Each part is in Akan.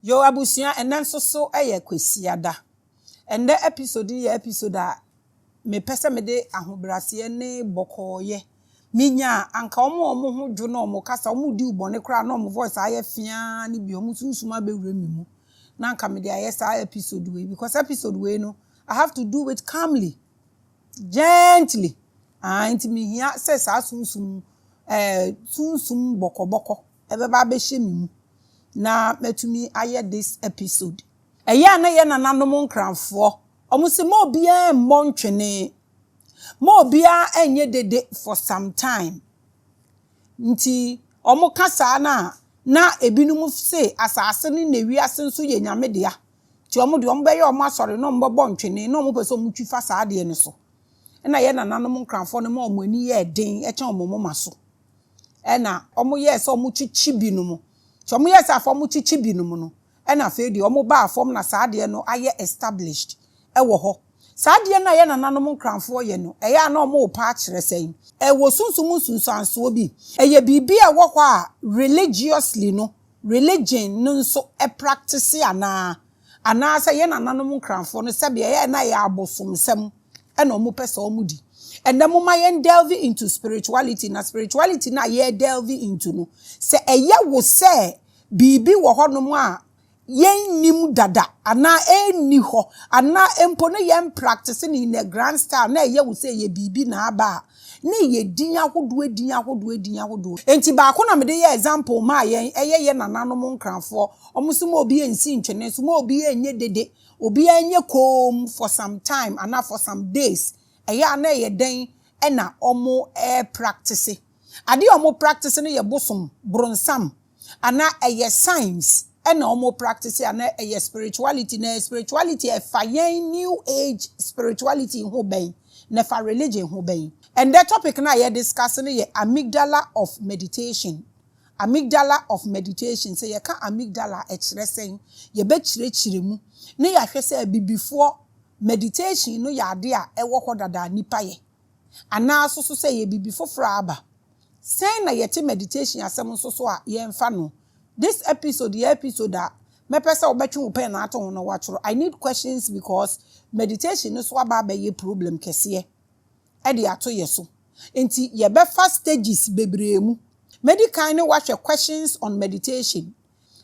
Yo abusia enen so eye kwesiada. Ende episode ye episode a me pese me de ahobrase ne bokoye. Minya anka omo ho dwo no omo kasa omo di ubone kra no omo voice aye fia ni bi omo sunsuma bewura mi mu. Na anka me de aye sa episode we because episode we no I have to do it calmly, gently. Anti me hia se sa sunsum sunsum bokoboko ebeba be hye mi mu. Na metumi aye this episode. Eya na ye nananom nkranfo. Omusi mo bia emmo ntwene. Mo bia enye dede for some time. Nti omo kasa na ebinum se asase ni newiase nso ye nyame dea. Ti omo de omo beye omo asore no mbo bo ntwene no omo pese omo twifa saade ne so. Na ye nananom nkranfo no mo omo ani ye den e che omo moma so. Na omo ye se omo chichi binum. Chomo yes afom chichi binum no e na fe di omo ba afom na saade no aye established e wo ho saade na ye nananom nkranfo ye no e ya na omo pa kire sen e wo sunsum sunsanso bi e ye bibi e wo ho a religiously no religion no nso e practice ana se ye nananom nkranfo no se be ye na ye abosomsem e na omo pese omo di. And then mama yen delve into spirituality na spirituality na ye delve into no se eye wo se bibi wo honom a yen nim dada ana eni ho ana empo no yen practice ni in a grand style na eye wo se ye bibi na aba na ye din ahodo enti ba ko na me de ye example ma yen eye ye nananom nkranfo omusumo obi ensi ntwene so mo obi enye dede obi enye kom for some time ana for some days eya na ye den na omo practice ade omo practice no ye bosom bronsam ana eye science na omo practice ana eye spirituality na spirituality e fa yen new age spirituality ho ben na fa religion ho ben. And the topic na ye discussing ye amygdala of meditation. Amygdala of meditation say ye ka amygdala e kire sen ye be kire mu na ya hwe say before meditation no yade a ewo hodada nipa ye ana so say ye bibi foforo aba sen na yete meditation asem so a ye mfa no this episode a me pese obetwe wo pen na ato no wachoro. I need questions because meditation no so aba ba ye problem kese e de ato ye so enti ye be first stages bebremu medical ne wahwe questions on meditation.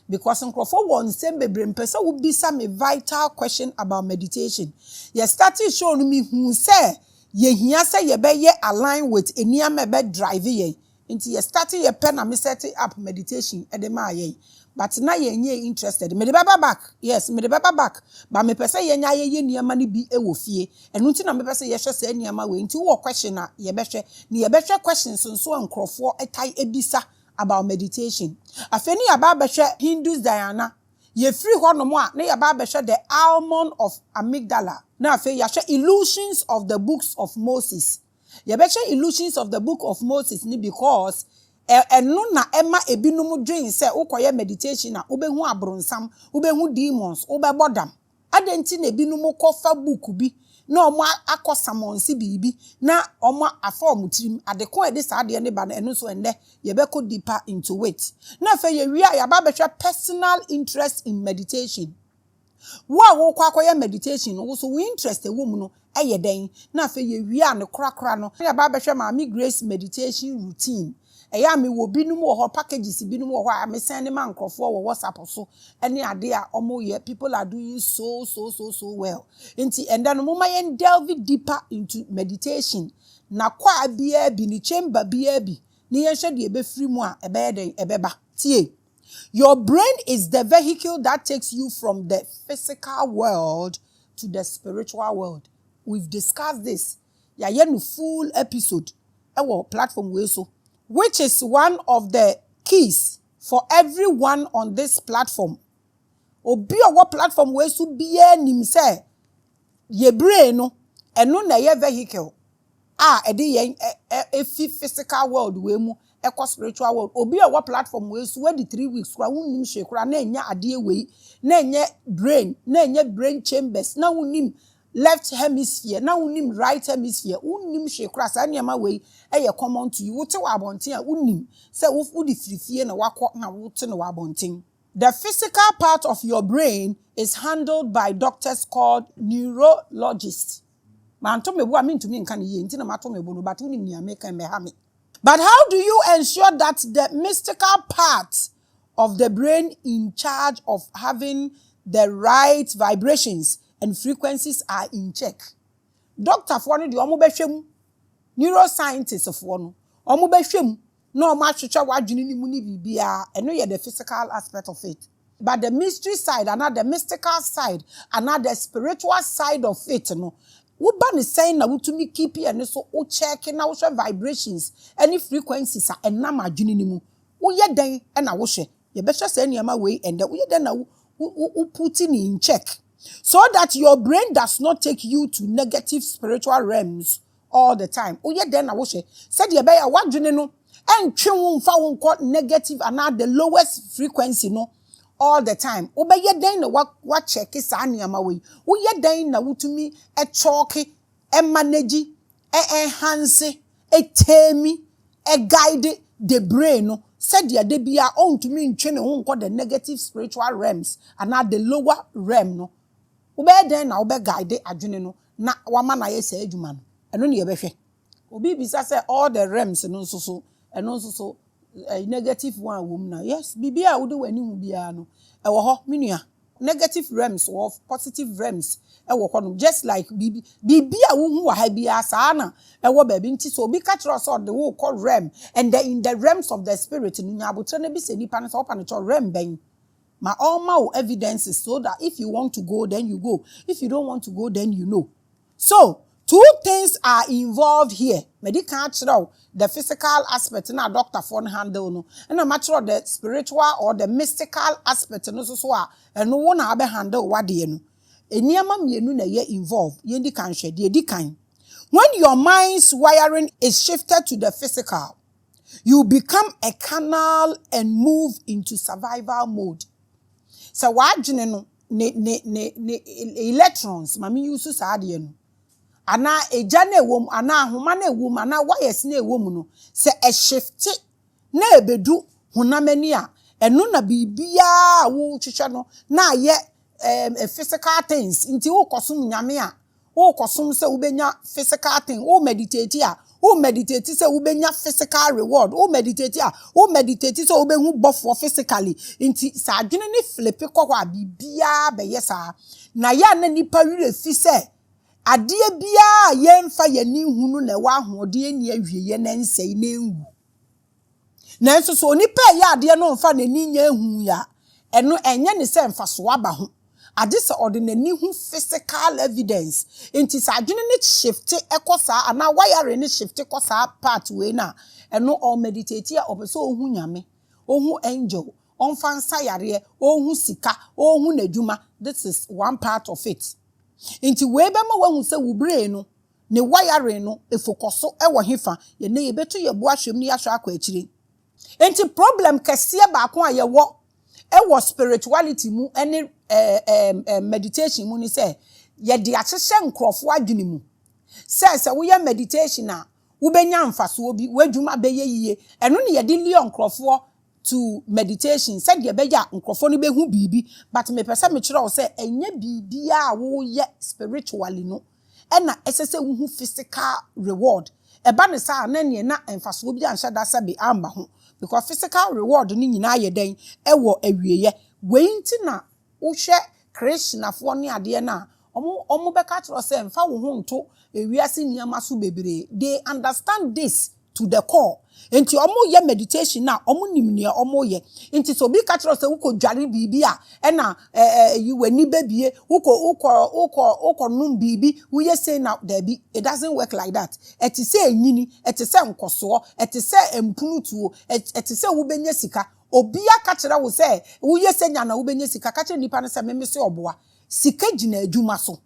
Because nkrofo won sem bebre mpesa wo bisa me vital question about meditation. Ye started show no me hu say ye hia say ye be ye align with eniam be drive ye. Nti ye started ye pen na me set up meditation e de ma ye. But na ye nye interested. Me de baba back. Yes, me de baba back. But me pesa ye nya ye niam ni bi e wo fie. Enu nti na me pesa ye hwe say niam we. Nti wo question na ye be hwe. Ni ye be hwe questions so nkrofo etai ebisa about meditation. Afeni aba behwe Hindus Diana ye free honomo a na aba behwe the almond of amygdala na afi ya hwe illusions of the books of Moses. Ye behwe illusions of the book of Moses ni because eno na ema ebinum dwen se ukoye meditation na ubehu abronsam ubehu demons ubebodam adenti na ebinum kofa book bi na omo akosamonsi bibi na omo afom tirim adeko ede saade ne ba na eno so ende ye be go deeper into it na fe ye wi a ya ba behwe personal interest in meditation wo kwakoye meditation wo so we interest wo mu no eye den na fe ye wi a ne krakra no ya ba behwe Maame Grace meditation routine eya me wo binum wo ho packages binum wo ho a me send man nkrofo wo WhatsApp so ene ade a omo ye people are doing so well nti and then mama yen delve deeper into meditation na kwa bia bi ni chamber bia bi ni yen hwe de be free mu a ebe den ebeba tie. Your brain is the vehicle that takes you from the physical world to the spiritual world. We've discussed this ya ye no full episode ewo platform we so, which is one of the keys for everyone on this platform. Obi owo platform we so biya nim say ye brain no eno na ye vehicle e de ye physical world we mu e spiritual world. Obi owo platform we so we 3 weeks kura wonnim hwe kura na enya ade we na enya brain chambers na wonnim left hemisphere na unim right hemisphere unim hwekra sa niam we eye common to you wote wa abonten a unim se wo di firifie na wakọ na wote na wa abonten. The physical part of your brain is handled by doctors called neurologists. But how do you ensure that the mystical part of the brain in charge of having the right vibrations and frequencies are in check? Doctor for no de omo behwem, neuroscientists for no omo behwem na omo ahwehwe wadwene ni mu ni bibia eno ye the physical aspect of it. But the mystery side and the mystical side and the spiritual side of it no wo ba ne saying na wutumi keep and so wo check na wo hwe vibrations any frequencies a enam adwene ni mu wo ye den na wo hwe ye be hwe say niam we and wo ye den na wo put in check so that your brain does not take you to negative spiritual realms all the time. Wo ye den na wo hwe said ye be ya wadwene no entwe wo mfa wo nkọ negative and the lowest frequency no all the time. Obeye den na wa check sa niama we. Wo ye den na wutumi e talk e manage enhance e temi e guide the brain no. Said ya de bia ontumi ntwe ne ho nko the negative spiritual realms and the lower realm no. Obeye den na obe guide adwene no na wama na ye say adwuma no. Eno ne ye behwe. Obi bisa say all the realms no so eno so a negative one woman na yes bibia wo de wani hu bia no e wo ho menua negative realms or positive realms e wo ho no just like bibia wo hu wa ha bia sa na e wo ba bi nti so obi catch us on the wo call realm and in the realms of the spirit no nya abotre na bi se nipa na so opa no realm ben ma all ma evidences so that if you want to go then you go, if you don't want to go then you know. So two things are involved here. Medical, the physical aspect na doctor for handle no, and a matter of the spiritual or the mystical aspect no so and no one have handle what de no. Eniama mienu na ye involved. Ye di kan hwe de di kan. When your mind's wiring is shifted to the physical, you become a canal and move into survival mode. So wadwene no ne electrons mami use sa de no. Ana eja na ewom ana ahoma na ewom ana wires na ewom no se e shift na ebedu honamani a eno na bibia wo twehwe no na ye physical things nti wo kosum nyame a wo kosum se wo benya physical thing wo meditate a wo meditate se wo benya physical reward wo meditate a wo meditate se wo behu bofo physically nti sa adwene ne flip kokwa a bibia be yesa na ya na nipa wire fi se adie bia yemfa yani hunu na wa ahode ni awieye na nsei na enwu na nso so nipa ya ade no mfa na ni nya ehu ya eno enye ne se mfa so aba ho ade se ordinary hu physical evidence enti sa adwene ne shift ekosa ana wire ne shift ekosa part we na eno all meditate ya obeso ohu nyame ohu angel onfa nsa yare ohu sika ohu nadwuma. This is one part of it. Inti webe ma wahu se wo brain no ne wiring no efokoso e wo hefa ye ne yebeto ye bo ahwem ni ahwa akwa akire. Inti problem kese ba ko aye wo e wo spirituality mu ene meditation mu ni se ye de ahyehye nkrofo adwene mu se wo ye meditation a wo benya mfaso obi wadwuma beye yiye eno ne ye de lion nkrofo to meditation said ye beja nkrofo no behu bibi but me pese me kire o se enye bibia wo ye spiritually no na esese wo physical reward e ba ne sa na ne na emfaso bi anhye da sabe amba ho because physical reward ni nyina ye den e wo awieye weinti na wo hwe Krishnafo ne ade na omo beka kire se emfa wo ho nto ewiase niama so bebre. They understand this to the core. Enti omo ye meditation na omo nimne omo ye enti so bi ka kire se wo ko dware bibia e na yiwani babie wo num bibi wo ye say na dabi. It doesn't work like that. Eti se enyini eti se nkoso eti se empunutuo eti se wo benya sika obia ka kire wo se wo ye se nya na wo benya sika ka kire nipa ne se memese oboa sika gina adwuma so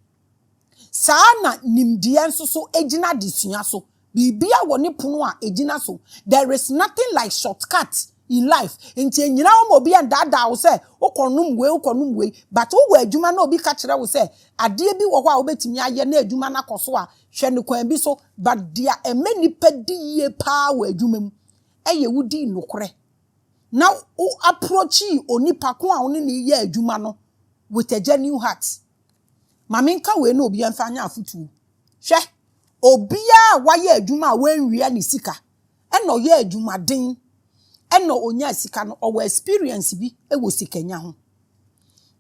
saa na nimdie nso so egina disua so bibia woni pono a ejina so. There is nothing like shortcut in life. Enti enyina wo obi andada wo se ukonum we but wo adwuma na obi ka kire wo se ade bi wo ho a obetimi aye na adwuma na koso a hwe ne kwan bi so but dia emanipa diye pa wo adwuma mu eye wudi nokore Now o approach onipa ko a oni ne ye adwuma no with a genuine heart. Maame nka we no obi amfa anya afutu. Hwe obia wa ye adwuma we nwia ne sika. Eno ye adwuma den. Eno onya sika no o experience bi e wo sikanya ho.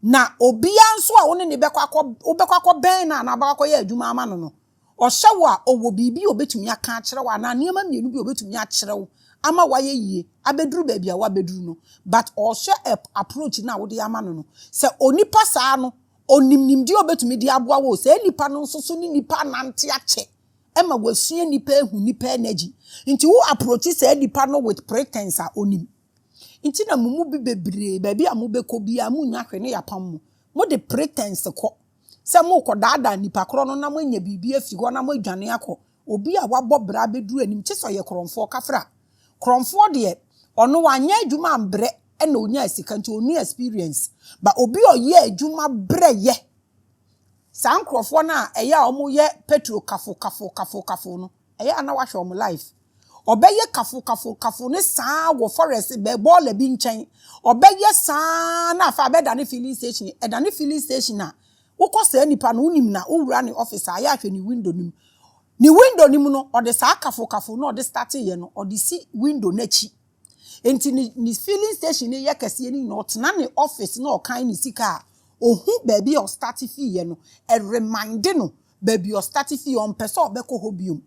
Na obia nso a woni ne bekwa ben na bakwa ye adwuma ama no. O hye wo a owo bibi obetumi aka akere wa na niam mienu bi obetumi akere wo ama waye yie abeduru ba bia wa beduru no but o hye approach na wo de ama no se onipa saa no onimnim di obetumi di aboa wo se nipa no nso so ni nipa nante ache ema wasua nipa ehu nipa energy nti wo approach se nipa no with pretense a onim nti na mumu bi bebre ba bia mu beko bia mu nya hwe ne yapam mu mo de pretense ko se mo ko daada nipa kro no na mo nya bibi afi go na mo adwane akọ obi a wabọ bra beduru anim che so ye kromfo kafra kromfo de ono wanya adwuma ambre e na onya asika nti oni experience ba obi oye adwuma bre ye san krofo na eya omo ye petro kafo no eya na wahwe omo life obeye kafo ne saa wo forest be ball bi nchen obeye saa na afa be dane filling station e dane filling station na wokọ saa nipa no unim na owura ne officer aya hwe ni window nim ni window nim no ode saa kafo no ode start ye no ode si window na chi enti ni filling station ne ye kase ni no tena ne office na okan ni sika ohu baby o start fee ye no e remind no baby o start fee on person obekọ hobium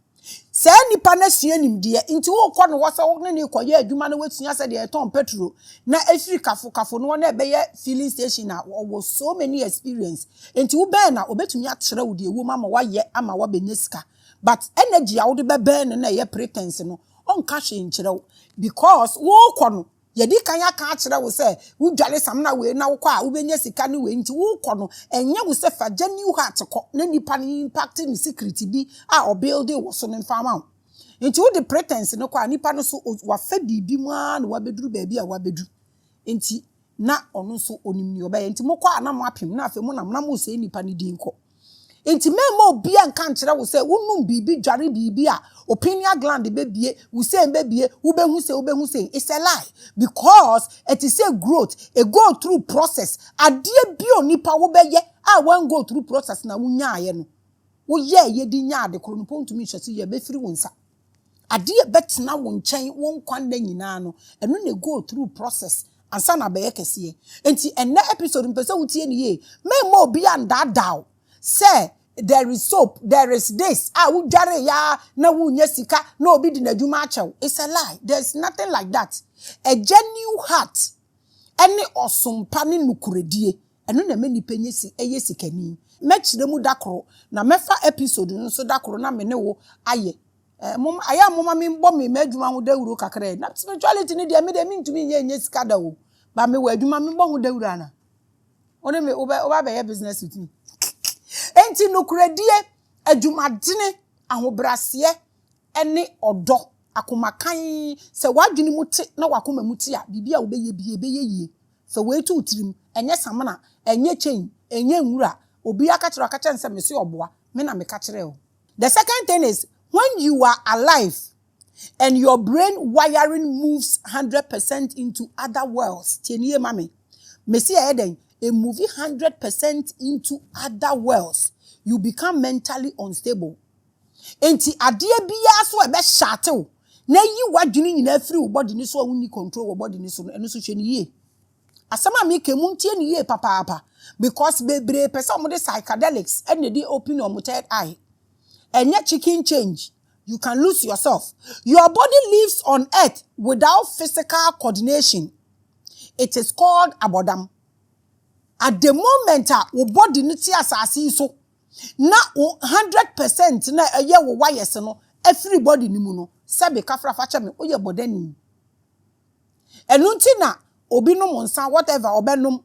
se nipa na sua nimde enti wo kọ no wo se wo ne ko ye adwuma na watua se de eton petrol na efiri kafo no na ebe ye filling station na wo so many experience enti wo ben na obetumi akere wo de ewo mama wa ye ama wa benyesika but energy a wo de be ben na ye pretense no on ka hwe nkere wo because wo kọ no ye di kan aka akere wo se wo dwale sam na we na wo kọ a wo benyesika ne we nti wo kọ no enye wo se fa genuine heart kọ na nipa ni impact ni secret bi a o build wo so ne fama nti wo de pretense no kwa nipa no so wa fa bibi mu a na wa beduru ba bi a wa bedu nti na ono so onimni obaye nti mokwa na mo apem na afa mu na mo se nipa ni din ko nti memo obi an kan kire wo se wonum bibi dware bibi a opinion gland bebie wo se bebie wo behu se it's a lie because it is a growth a go through process ade bi onipa wo beye a wan go through process na wunya aye no wo ye di nya ade kro no pontumi hwese ye be firi wonsa ade betena wo nchen won kwanda nyina no eno na go through process ansa na be ye kese enti enne episode mpese wutie ni ye memo obi an dadao say there is soap there is this udware ya na wunya sika na obi di nadwuma achew it's a lie there's nothing like that a genuine heart any osompa ne nukuredie eno na mani penyesi eyesikani mechire mu dakoro na mefa episode nso dakoro na me ne wo aye mom aya moma me mbo me madwuma ho dawuro kakra na spirituality ne de me de ntumi nye sika da wo ba me wa adwuma me mbo ho dawuro ana one me oba be business with me enti nukuredie adwumadene ahobrase ene odo akomakan se wadwene muti na wakoma muti a bibia wo beye yie se wetu utirim enye samana enye chen enye nwura obi akachiro akache mese oboa me na me kachire o. The second thing is when you are alive and your brain wiring moves 100% into other worlds tienie mame mesi eden a movie 100% into other worlds, you become mentally unstable. Enti adie biya so ebe shate na yi wadwini nyina free wo body ni so woni control wo body ni so eno so hwe ni ye asama me kemu ntie ni ye papa because bebre person mo de psychedelics and dey open your third eye enye chicken change you can lose yourself. Your body lives on earth without physical coordination. It is called abodam. At the moment wo body ni ti asase so na 100% na eye wo wires no everybody ni mu no sebe kafra fa cheme oye bodani enu nti na obi no monsa whatever obenum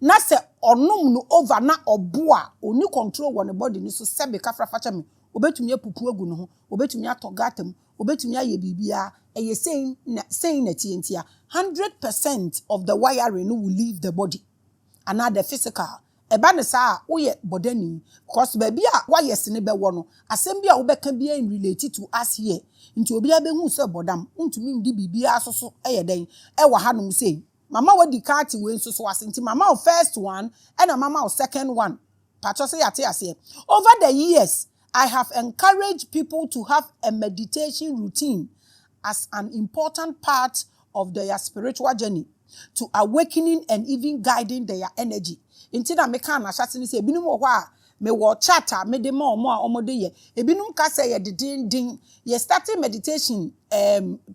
na se onum no over na oboa oni control won the body ni so sebe kafra fa cheme obetumi apupu agu no ho obetumi atogatam obetumi aye bibia eye saying na tientia 100% of the wiring will leave the body. Another physical eba ne saa woye bodani because baby a waye sene be wo no asem bi a wo beka bi in related to us here nti obi abehu se bodam untumi ndi bibia asoso eye den e wa hanom sei mama wadi kati we nso so ase nti mama o first one and mama o second one pacho say yate ase over the years I have encouraged people to have a meditation routine as an important part of their spiritual journey to awakening and even guiding their energy. Inti na meka na hyase ni se ebinum wo a me wo chatter me de ma omo a omo de ye ebinum ka say ye de din ye starting meditation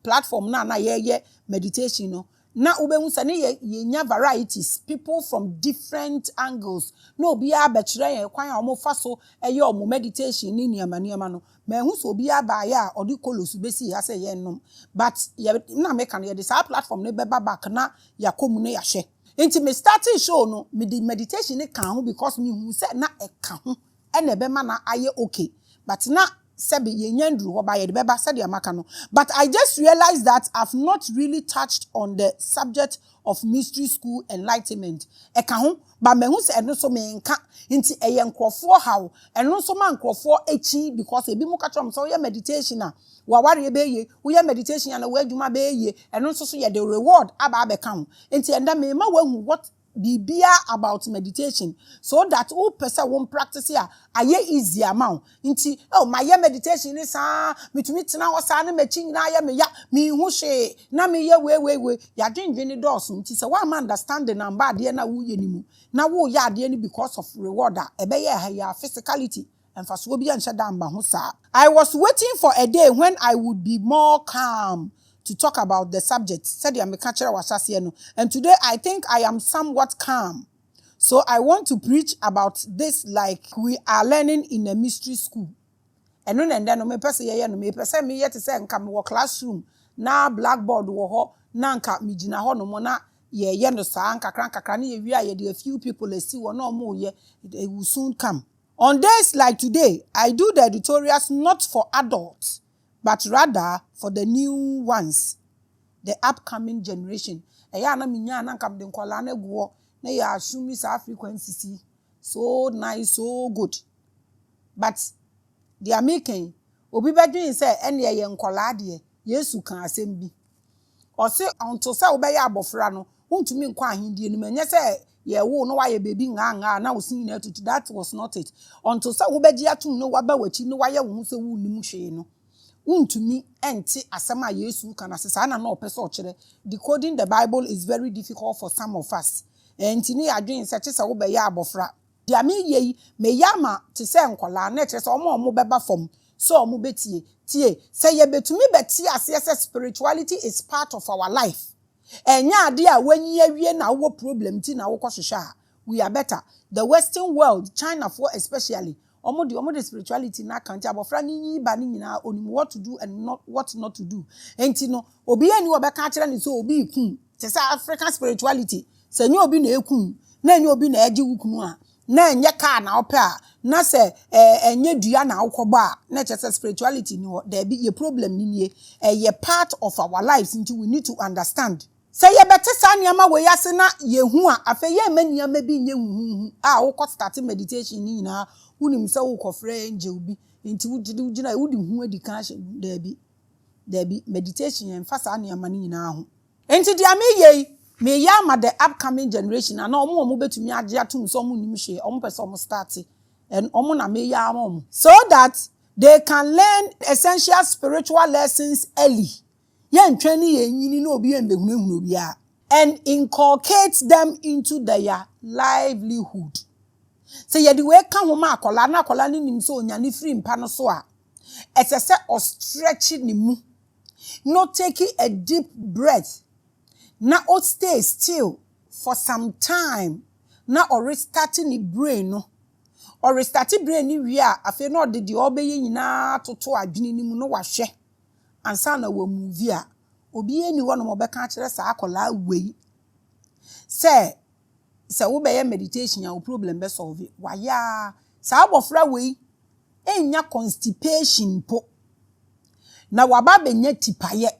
platform na ye meditation no na ubehun se ne ye nya varieties people from different angles no obi a be kire ye kwan a omo fa so eye omo meditation ni niama no mehu so obi aba ya odi kolosu besi ya say ye nom but ye na meka na ye de sa platform ne beba back na ya komu ne ya hye enti me starting show no me the meditation ne kan ho because me hu say na e ka ho e na be ma na aye okay but na sebe ye nyandru ho ba ye de beba said amaka no but I just realized that I've not really touched on the subject of mystery school enlightenment e ka ho ba me hu say eno so me nka nti eye nkrofo hawo eno so ma nkrofo echi because ebi mu ka trom so ye meditation na wa ware be ye wo ye meditation na wa adwuma be ye eno so ye the reward aba be ka ho nti enda me ma wa hu what bibia about meditation so that all person won't practice here aye easy amount nti oh my meditation is metumi tena ho sa na machi nyina ya me ya me hu hwe na me ye we ya dwendwene dos nti se wa understand the number de na wo ye nimu na wo ya de ni because of reward ebe ye ya physicality emfaso obi anhye da mba ho sa I was waiting for a day when I would be more calm to talk about the subject said ya meka kire wasase no and today I think I am somewhat calm so I want to preach about this like we are learning in a mystery school eno na ndano me pese ye no me pese me yete se nka me wo classroom na blackboard wo ho na nka me gina ho no mo na ye no saa nkakra na ye wi a ye de a few people esi wo na mo ye it will soon come on days like today I do the tutorials not for adults but rather for the new ones, the upcoming generation. Eya na minya na nkam de nkola na guo na ya assume sa frequency so nice so good. But they are making obi bedwin say ene ye nkola de Yesu kan asem bi. O se onto say wo be ya abofra no untumi nkwa ahindie ni menye say ye wo no wa ye baby nga na wo sin na tutu that was not it. Onto say wo be gi atum no wa ba wachi no wa ye wo se wo nim hwe no. Untumi enti asema Yesu kana sesa na na opese okire decoding the Bible is very difficult for some of us enti ni adwen se che se wo be ya abofra dia me ye me yama te se nkola na che se omo beba fom so omo betie tie se ye betumi betie ase spirituality is part of our life enya ade a wanyi awie na wo problem ti na wo kohwehwe we are better the western world China for especially omo the spirituality na account abofra ni ba ni nyina onim what to do and not what not to do enti no obi ani obeka akere ni so obi ikun te say African spirituality se nyi obi na ekun na nyi obi na eje wukunu a na enye ka na ope a na se enye dua na akobo a na che say spirituality ni there be a problem ni nie ye part of our lives until we need to understand say ye bete sa niama we yase na yehu a afa ye maniama bi nye hu a wo start meditation ni na unim se wo kofre nje obi nti wugina wudi hu adi kan there be meditation en fasa niama ni na ho enti dia me ya ma the upcoming generation na omo betumi age atum so omo nim hwe omo pese omo start and omo na me ya omo so that they can learn essential spiritual lessons early yentwani yenyini na obi embehunehunu obi a and inculcate them into their livelihood say ye the way kan ho ma akola ni nim so onyane free mpa no so a esese o stretch ni mu no taking a deep breath na o stay still for some time na or restarting the brain no or restarting brain ni wi a afi no de obeye nyina toto adwene ni mu no wahwe ansa na wo movie a obi eni wo no mo be kan kire sa akola wei se wo be meditation ya wo problem be solve wa ya sa abofra wei enya constipation po na waba benya tipaye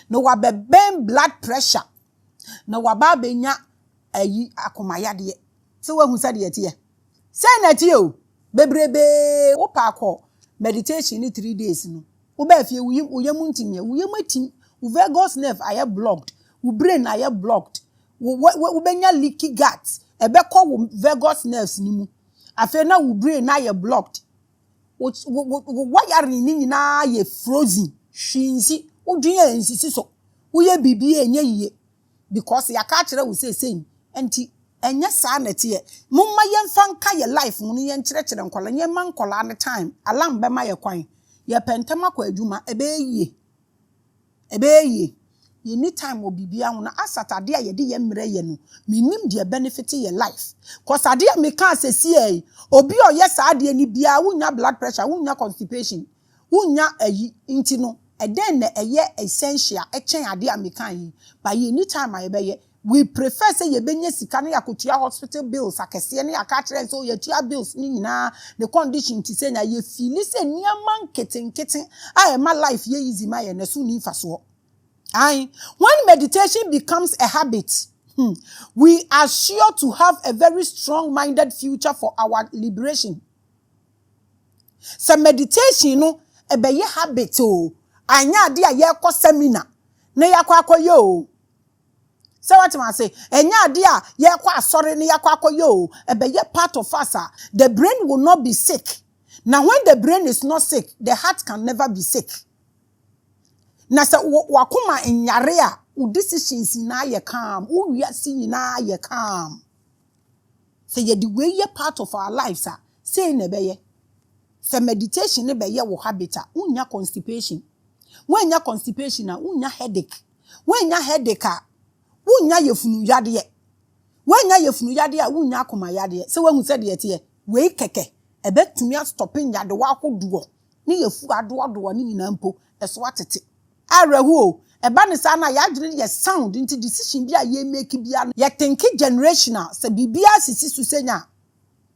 na wabeben blood pressure na waba benya ayi akomayade So when said yet here. Say that you bebrebe wo pa akọ meditation ni 3 days no. Wo ba fie wo yamuntim ye wo yamatim wo vagus nerve aye blocked, wo brain aye blocked. Wo benya leaky gut. Ebe ko wo vagus nerves ni mu. Afi na wo brain na aye blocked. Wo wire ni nyina ye frozen. Shinsi wo dwen ensisi so. Wo ye bibie enye yiye because ya ka kire wo say enti enye sa na tie mumma yemfa nka ye life mu ye nkyerɛkyerɛ nkola ye man kola ne time alam be ma ye kwan ye pentama kwa adwuma ebeye ye ni time obibia ho na asatade a ye de ye mmerɛ ye no minim de benefit ye life cause ade a me ka asesi obi o ye sa ade ni bia wunya blood pressure wunya constipation wunya ayi nti no eden na eye essential echen ade a me kan yi ba ye ni time a ye be ye we prefer say ye benye sika na yakotua hospital bills akese na yakatre so ye tua bills ni nyina the condition ti say na ye feel say niam nketen I my life ye easy my na so ni faso ai when meditation becomes a habit we are sure to have a very strong minded future for our liberation. So meditation no e be ye habit o anya ade a ye kɔ seminar na yakɔ yo. So what I say, enya dia ye kwa sorry ni ya kwa yo, ebe ye part of us. The brain will not be sick. Now when the brain is not sick, the heart can never be sick. Na se wakuma enyare a, u decisions na ye calm, u wiase na ye calm. Say ye the way ye part of our lives say nebe ye. Se meditation nebe ye wo habit unya constipation. When ya constipation unya headache. When ya headache wunya yefunu yade ye wanya yefunu yade a wunya akoma yade ye se wahu se de ye we keke ebetumi stopping yade wa akodo ni yefu adodo ni nyina mpo eso atete arehu o eba ne sa na yadwene ye sound into decision bia ye make bia ye think generational se bibia sisi susenya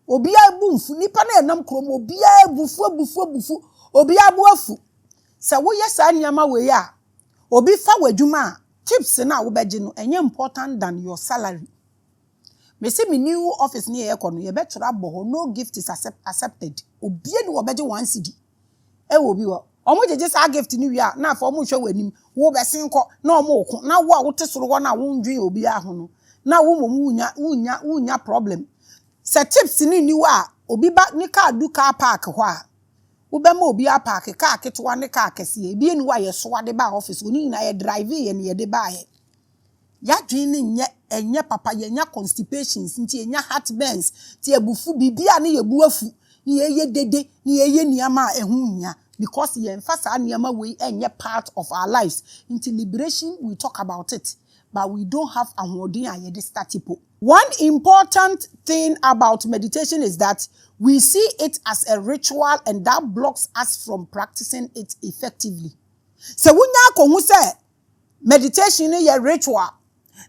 obia ebu mfu nipa na enam krom obia ebufu obia bu afu se wo ye sa nyama we ya obi fa wadwuma tips na wo beje no enye important than your salary. Me say me new office ni ye kono ye betura boho no gift is accepted. Obie ni wo beje 1 cedi. E wo bi wo. Omo jeje sa gift ni wi a na fa omo hwe wanim. Wo besen ko na omo ko na wo a wo tesoro wo na wo ndwen obi aho no. Na wo mom wunya problem. Se tips ni wa obi ba ni car du car park ho a Ubema obi park car ketewa ne car kese ebie ni wa ye so ade ba office oni na ye drive ye ne ye de ba ye ya dwen ne enye papa ye nya constipations nti ye nya heartburns ti ebufu bibia ne ye buafu ni ye dede ni ye niama ehu nya because ye mfasa niama we enye part of our lives into liberation we talk about it but we don't have ahoden aye de statipo. One important thing about meditation is that we see it as a ritual and that blocks us from practicing it effectively. So wunya ko hu say meditation is a ritual.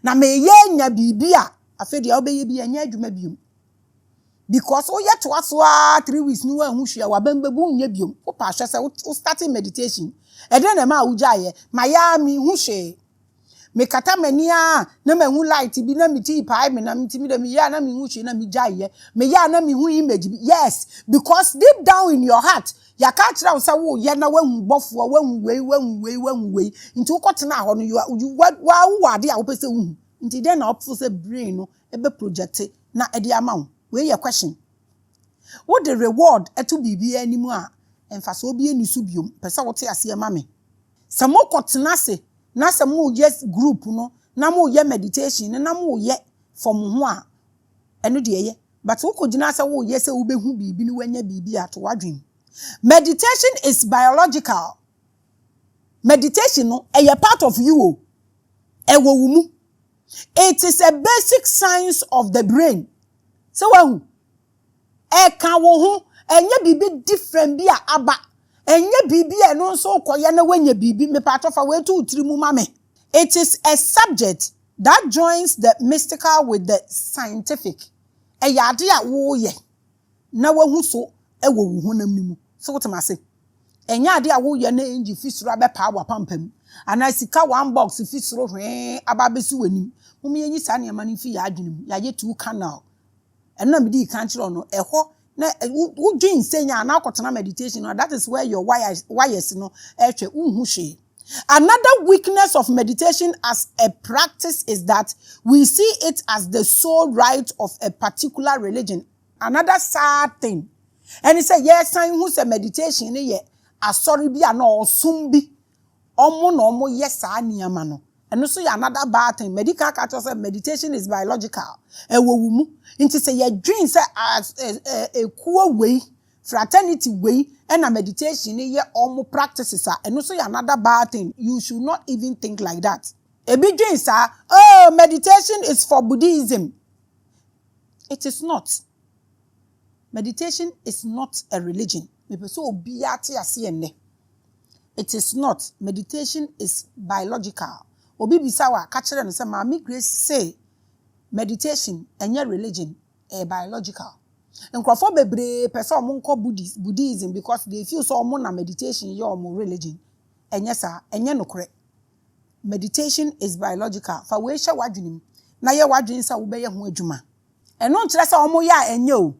Na me ye nya bibia afedi a obeye bi anya adwuma biom. Because o yet to aso 3 weeks nu hu hwia wa bambebu nya biom. O pa hwe say o starting meditation. E den na ma ujaye maya mi hu hwe. Me kata mania na mahu light bi na miti pai me na miti mi da mi ya na mi hu hwe na mi jaye me ya na mi hu image bi. Yes, because deep down in your heart ya ka kira wo say wo ye na wahu bofo wahu wei nti wo kotena ho no you wa ade a wo pese hu nti den na opfo say brain no e be project na e de ama wo we your question what the reward eto bibia animu a emfa so obi eni so biom pese wo te ase ma me se mo kotena se na se mo yes group no na mo ye meditation na mo ye for mo ho a eno de ye but wo kogina se wo ye se wo behu bibi ni wanya bibi ato wadwen. Meditation is biological. Meditation no a part of you. It is a basic science of the brain. So can wo enye bibi different bi aba. Enye bibi no so koye na wenye bibi me part of we to trimu mame. It is a subject that joins the mystical with the scientific. Yade a wo ye na wahu so ewo wo honam nimu. So what am I say? Enya ade a wo ye na enji fisuro abepa wa pampam. Ana sika one box fisuro hwe aba besi wanim. Mum yenyi sa ne ma ne fi ya adwenem. Ya ye two canal. And na me di kan kire no eho na wo dream senya na akotena meditation no that is where your wires no ehwe unhu hwe. Another weakness of meditation as a practice is that we see it as the sole right of a particular religion. Another sad thing. And he said, yes, who say meditation ye asori bi ana osum bi. Omo no omo yes niyama no. And also another bad thing. Medical culture say meditation is biological. Ewowumu. Inti say your dream say as a cool way, fraternity way, and a meditation ye omo practices are. And also another bad thing. You should not even think like that. A big dream sir, oh, meditation is for Buddhism. It is not. Meditation is not a religion. It is not. Meditation is biological. Obi bisawa kachere no say Maame Grace say meditation enye religion biological. Nkrofo bebre pese omonko Buddhism because they feel so omo na meditation ye omo religion. Enye sa enye nokre. Meditation is biological. Fa we hye wadwenim na ye wadwen sa wo be ye ho adwuma. Eno nkire sa omo ya enye o.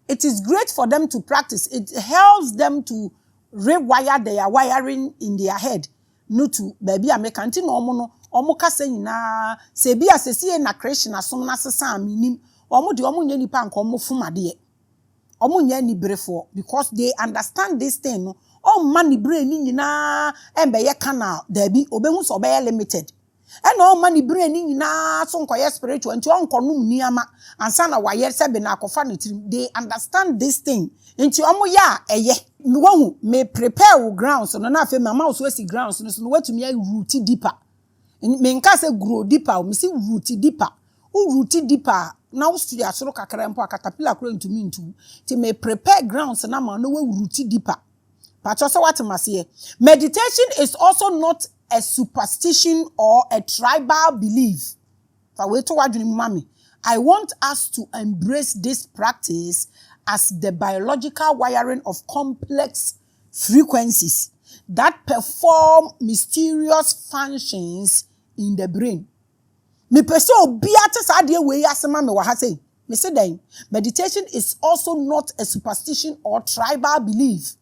It is great for them to practice. It helps them to rewire their wiring in their head. No to baby amekanti no omo kasa nyina se bia sesi na Christian asom na sesa minim omo de omo nya nipa nko omo fumade omo nya ni brefo because they understand this thing no o man ni brain ni nyina embe ye canal dabi obehu so be limited and all money brain nyina so nkoye spiritual nti onko num niama ansa na waye se be na akofa no tirim. They understand this thing nti omo ya eye me wahu me prepare wo grounds no na afa mama so asi grounds no so no watumi ya root deeper me nka se grow deeper me si root deeper o root deeper na wo study asoro kakra mpo akatapila kro ntumi ntu ti me prepare grounds na ma no we root deeper but also what masiye. Meditation is also not a superstition or a tribal belief. I want us to embrace this practice as the biological wiring of complex frequencies that perform mysterious functions in the brain. Meditation is also not a superstition or tribal belief.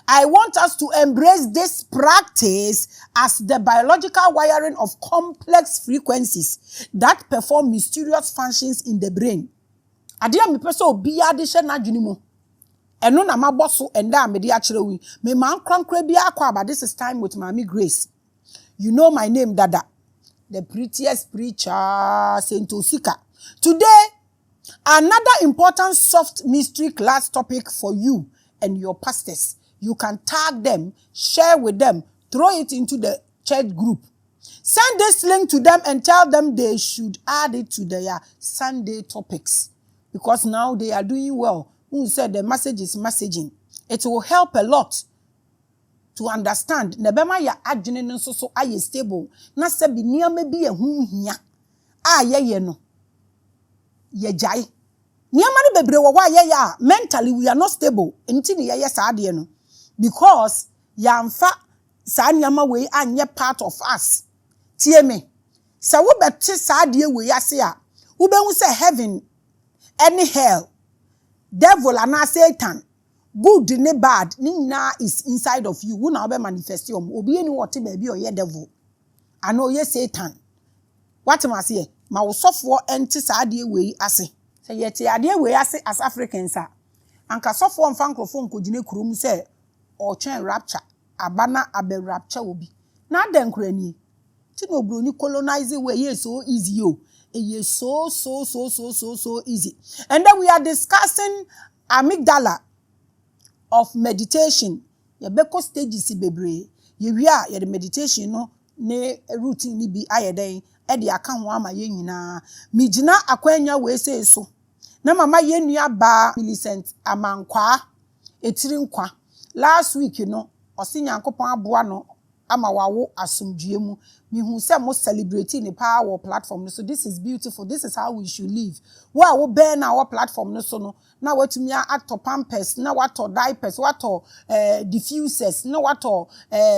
I want us to embrace this practice as the biological wiring of complex frequencies that perform mysterious functions in the brain. Adia me pese obi ade hye na adwene mu. Eno na maboso enda amede a kire wi. Me man krankra bi akwa but this is time with Maame Grace. You know my name Dada. The prettiest preacher Saint Osika. Today another important soft mystery class topic for you and your pastors. You can tag them, share with them, throw it into the church group. Send this link to them and tell them they should add it to their Sunday topics. Because now they are doing well. Who said the message is messaging. It will help a lot to understand. Nebema ya adwene no so aye stable. Na se bi niam bi ehun hia. Ye no. Ye jai. Niam ni bebre wo ye ya mentally we are not stable. Enti ni ye sa ade no. Because yamfa sa niam we anye part of us. Tie me. Sa wo beti sa ade we ase a. Wo be hu say heaven any hell. Devil and Satan. Good ne bad, nina is inside of you. Who now be manifest you. Obi any what baby or ye devil. I know ye Satan. What am I say? Ma wo sofo enti sa ade we ase. Say yet ade we ase as Africans are. Anka sofo mfa nkrofo nkogine kurom say or twen rapture. Abana abe rapture obi. Na den krani. Ti no bro ni colonize we ye so easy yo. It is so easy. And then we are discussing amygdala of meditation. Ye beko stages bebre. Ye wia ye the meditation no ne routine ni bi ayeden e de aka ho ama ye nyina. Mijina akwanya we say so. Na mama ye nua ba Millicent Amankwa etiri nkwa. Last week no osi Nyankopon aboa no ama wawo asomdue mu Me who say most celebrating the power platform. So this is beautiful. This is how we should live. Well, we burn our platform. No, so no. Now what me act to pampers. Now what to diapers. What to diffusers. Now what to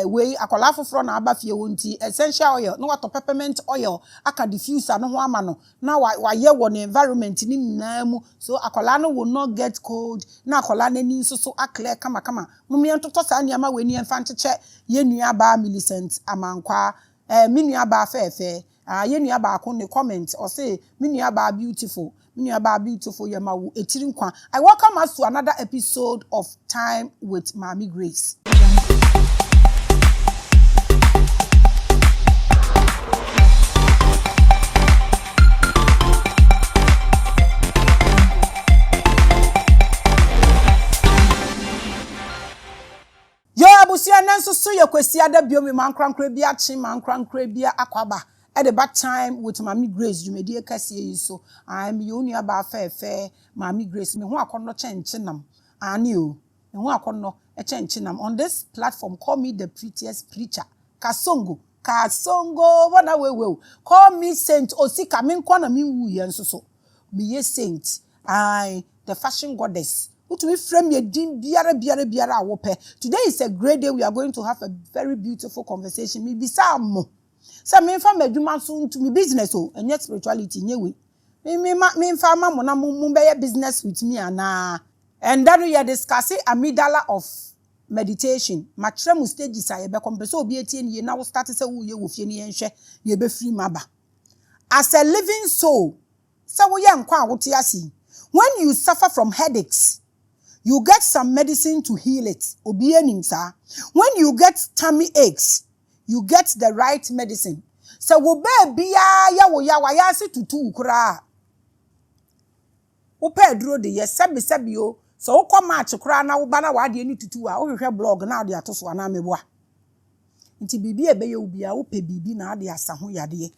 way akola foforo na aba fie wonti essential oil. Now what to peppermint oil. Aka diffuser no ho ama no. Now wa ye won environment ni nyina mu. So akola no will not get cold. Na akola na ni so akle kama kama. Mumia ntoto sa niama we ni emfa ncheche ye nua ba Millicent Amankwa. Minua ba fefe yenua ba ko ne comment or say minua ba beautiful yema wo etiri nkwa. I welcome us to another episode of Time with Maame Grace. Abusia nanso so ye kwesi ada biomi mankrankra bia chi mankrankra bia akwaba at the back time with Maame Grace jumedie kase yi so am ye onua ba fefe Maame Grace me ho akono chenchenam ani o me ho akono chenchenam on this platform. Call me the prettiest preacher kasongo wana we call me saint osika me nkwa na me wu ye nso so me ye saint the fashion goddess. Today is a great day. We are going to have a very beautiful conversation. Me bisamo. So me fa meduma so to me business and yet spirituality nyewe. Me fa mama na mumbe business with me ana. And then we are discussing AMYGDALA of meditation. Matre mu stages a ye be compese obi etie ne na wo start say wo ye wo fie ne yenhwe ye be free maba. As a living soul, so wo ye nkwa wote asi. When you suffer from headaches, you get some medicine to heal it. When you get tummy aches, you get the right medicine. So wo baby ya wa se tutu kura. Wo pedro de ye sebi o. So wo kwa match kura na wo ba na wa de ni tutu a wo hwehwe blog na de ato so na meboa. Nti bibi ebe ye obi a wo pe bibi na de asa ho yade.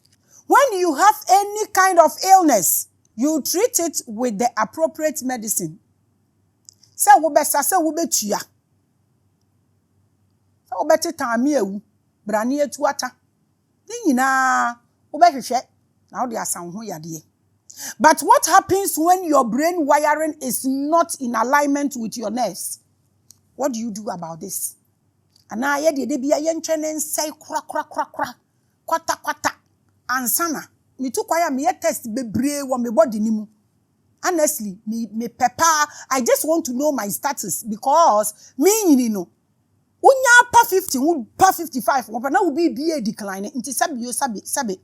When you have any kind of illness, you treat it with the appropriate medicine. Se wo besa se wo betua. Se wo beti taami ewu, brani etu ata. Ni nyina wo behwehwe na wo de asan ho yade. But what happens when your brain wiring is not in alignment with your nerves? What do you do about this? Ana ye de bia ye ntwene nsai kra kwata ansana. Me tu kwaya me test bebre wo me body ni mu. Honestly, me pepper, I just want to know my status because me you know. Unya pa 50, pa 55, wo na wo be decline nti sabi.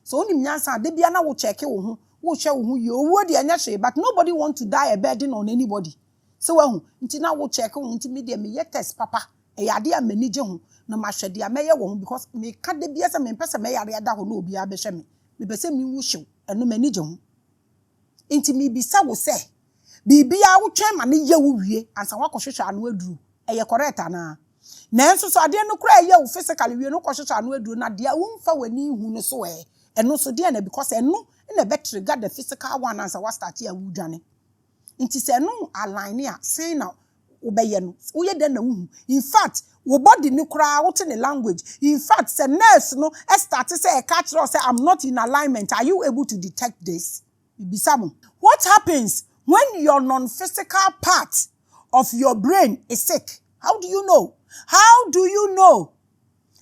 So oni nyansa de bia na wo check wo ho, wo hwe wo ho ye owo de anya hwe, but nobody want to die a burden on anybody. So wo nti na wo check wo nti me de me test papa. E yade a manage ho na ma hwe de a meye wo ho because me ka de bia se me pese me yare da ho na obi a be hwe me. Me pese me wu hwe eno manage ho. Inti mi bisa wo se bibia wo twen ma ne ye wo wie ansa wa kohwehwe anu aduru eye correct ana nanso so ade no kura ye wo physically wie no kohwehwe anu aduru na de wo mfa wani hu no so eno so de na because eno na be trigger the physical one ansa wa start ya wu dwane inti se no align ya say na wo be ye no wo ye de na wu in fact wo body ni kura wo te ne language in fact se nurse no start say e catch say I'm not in alignment. Are you able to detect this? What happens when your non-physical part of your brain is sick? How do you know? How do you know?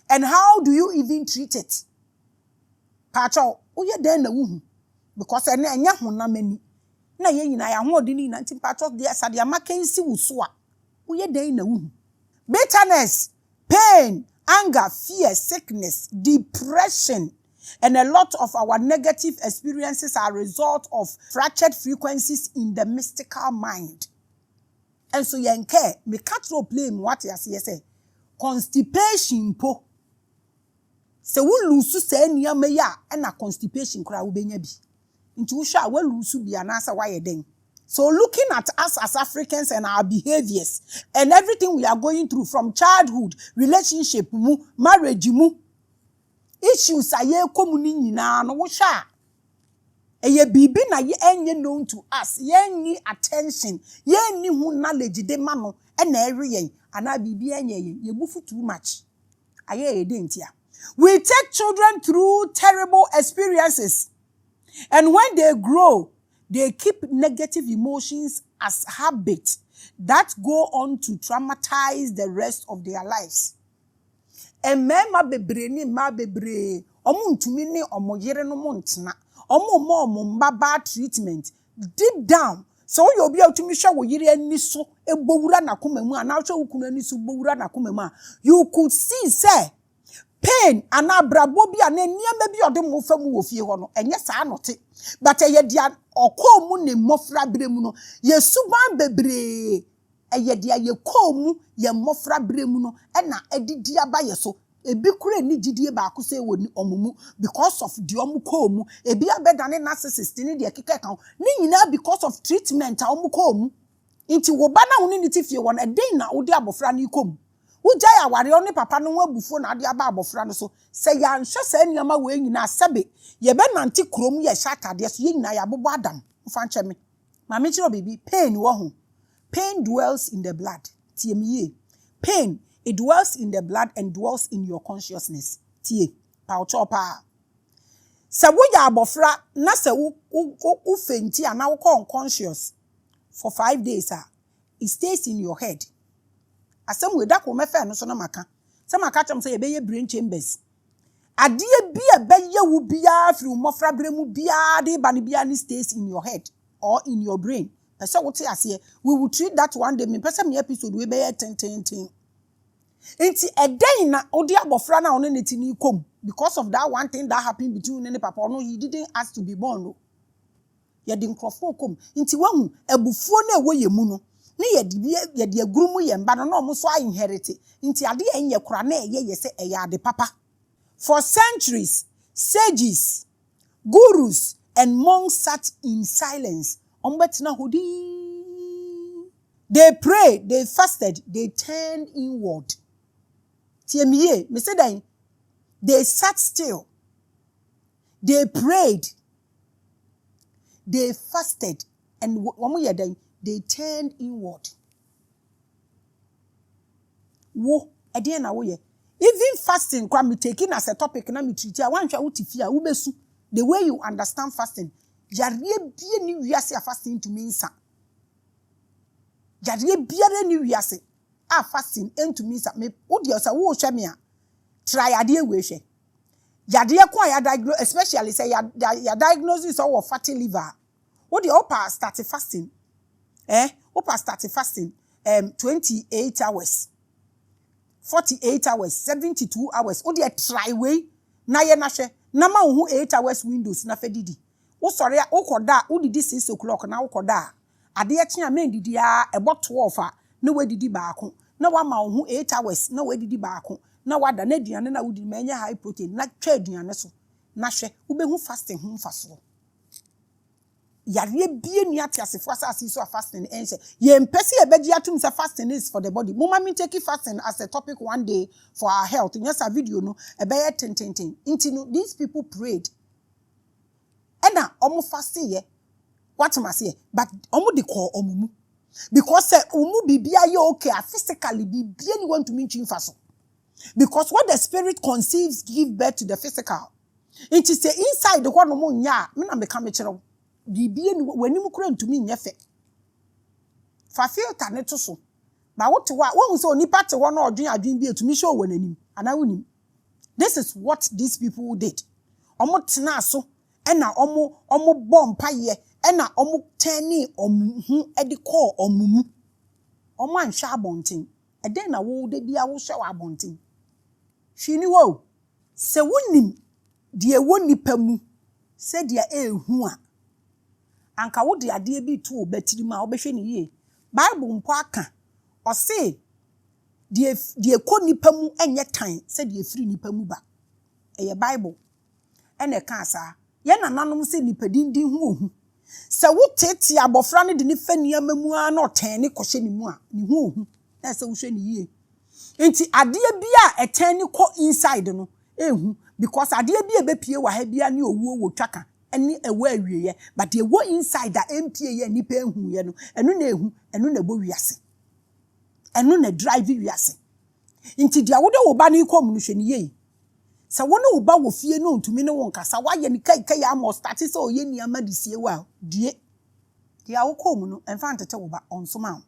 And how do you even treat it? Pacho, uye den na wuhu. Because enya ho na mani. Na ye nyina ya ho odini na nti pacho de asade amakensi wuso a. Uye den na wuhu. Bitterness, pain, anger, fear, sickness, depression, and a lot of our negative experiences are a result of fractured frequencies in the mystical mind. And so yenke, me katro blame what you say. Constipation po. Se wo lusu se niyama ya na constipation kura wo benya bi. Nti wo sha wo lusu bi anasa wa ye den. So looking at us as Africans and our behaviors and everything we are going through from childhood, relationship mu, marriage mu, issues aye komuni nyina no wo sha eye bibi na ye enye known to us ye ni attention ye ni hu knowledge de ma no e na ere yen ana bibi enye yen ye bufu too much aye e de ntia We take children through terrible experiences. And when they grow, they keep negative emotions as habits that go on to traumatize the rest of their lives. And mema bebre ni ma bebre, omu ntumi ni omo yere no mo ntena, omo mbaba treatment. Deep down, so you be able to misha wo yere ani so ebowura na komemu ana hwe wukunu ani so bowura na komemu, you could see say pain and abrabo bi ane niam bi ode mo fa mu wo fie ho no enye saa note but ye dia okọ mu ne mofra bremu no ye suban bebre eye dia ye komu ye mofra bremu no na edidi aba ye so ebi kure ni gidie ba akose woni omumu because of the omu komu ebi abedane narcissist ni de keke kan ni nyina because of treatment a omu komu nti wo ba na woni ni tifie won eden na odi abofra ni komu ujaya ware oni papa no wabufuo na ade aba abofra no so se ya nhwe se niama we nyina sebe ye be nante krom ye shatade so ye nyina ya bobo adam mfa nche me ma me chiro bibi pain wo ho. Pain dwells in the blood. Tie. Pain, it dwells in the blood and dwells in your consciousness. Tie. Pa chopa. Se wo ya abofra na se wo fenti ana wo unconscious for 5 days it stays in your head. Asem we da ko mefa no so na maka. Se maka cham se ye be ye brain chambers. Ade bia be ye wo bia firi mofra bremu bia de ba ne bia ni stays in your head or in your brain. Pese wote ase we will treat that one day me pese me episode we be 10. Enti eden na odi abofra na ono neti ni kom because of that one thing that happened between you and papa no he didn't ask to be born no. Ye di nkrofo kom enti wahu ebufuo na ewo ye mu no ne ye de agurumu ye mba no na omo so inherit enti ade enye kora na ye se eya ade papa. For centuries sages, gurus and monks sat in silence. They prayed, they fasted, they turned inward. Me say that they sat still, they prayed, they fasted, and they turned inward. Wo again even fasting kwa me taking as a topic na me treat ya wan hwa utifia ubesu the way you understand fasting. Jare bie ni wiase a fasting to mean sa. Jare biare ni wiase a fasting to mean sa. Me odi osa wo hwe me a try ade we hwe. Jare ko ya diagnose especially say ya diagnosis of fatty liver. Odi opa start fasting. Opa start fasting 28 hours. 48 hours, 72 hours. Odi try we na ye na hwe. Na ma hu 8 hours windows na fedidi. Wo sori a ukoda udidi 6 o'clock na ukoda ade eche a men didi a ebo 12 na wadidi baako na wa ma ho 8 hours na wadidi baako na wada na aduane na wudi ma enye high protein na twa aduane so na hwe wo be hu fasting hu mfaso yare bie nu atiasefo asase so fasting ense ye mpese e beji atum say fasting is for the body mama me take fasting as a topic one day for our health yes a video no e be ye ten into no these people prayed. Ena omu fast ye what am I say but omu de call omumu because say omu bibia ye okay physically bibia ni want to mean faso because what the spirit conceives give birth to the physical it is say inside the one no nya me na me ka me kire bibia ni wani mu kura ntumi nya fe fa filter ne to so ba wote wa won say onipa te wo na adwen bi etumi show wananim ana wonim. This is what these people did. Omu tena so ena omu bompa ye ena omu teni omu edi call omumu omu anhwa abonten eden na wo de bia wo hwe abonten hwini wo se wonim de woni pamu se de ehu a anka wo de ade bi to obatiri ma obehwe ne ye bible mpo aka o se de koni pamu enye tan se de firi ni pamu ba eye bible ene ka asa ye nananom se nipadindin hu ohu se wo tete abofra ne de ne fania mamu a na otan ne kohye ne mu a ne hu ohu na se wo hwe ne yie enti ade bia etan ne ko inside no ehu because ade bia bepie wa ha bia ne owu wo twaka ene ewa awieye but e wo inside da empie ye nipa ehu ye no eno na ehu eno na bo wiase eno na drive wiase enti dia wo de wo ba ne ikom no hwe ne yie Sa wona wo ba wo fie no ntumi ne wo nkasa wa ye ni kai ya mo start se o ye niama de sie wa die dia wo kom no emfa ntete wo ba onsoma.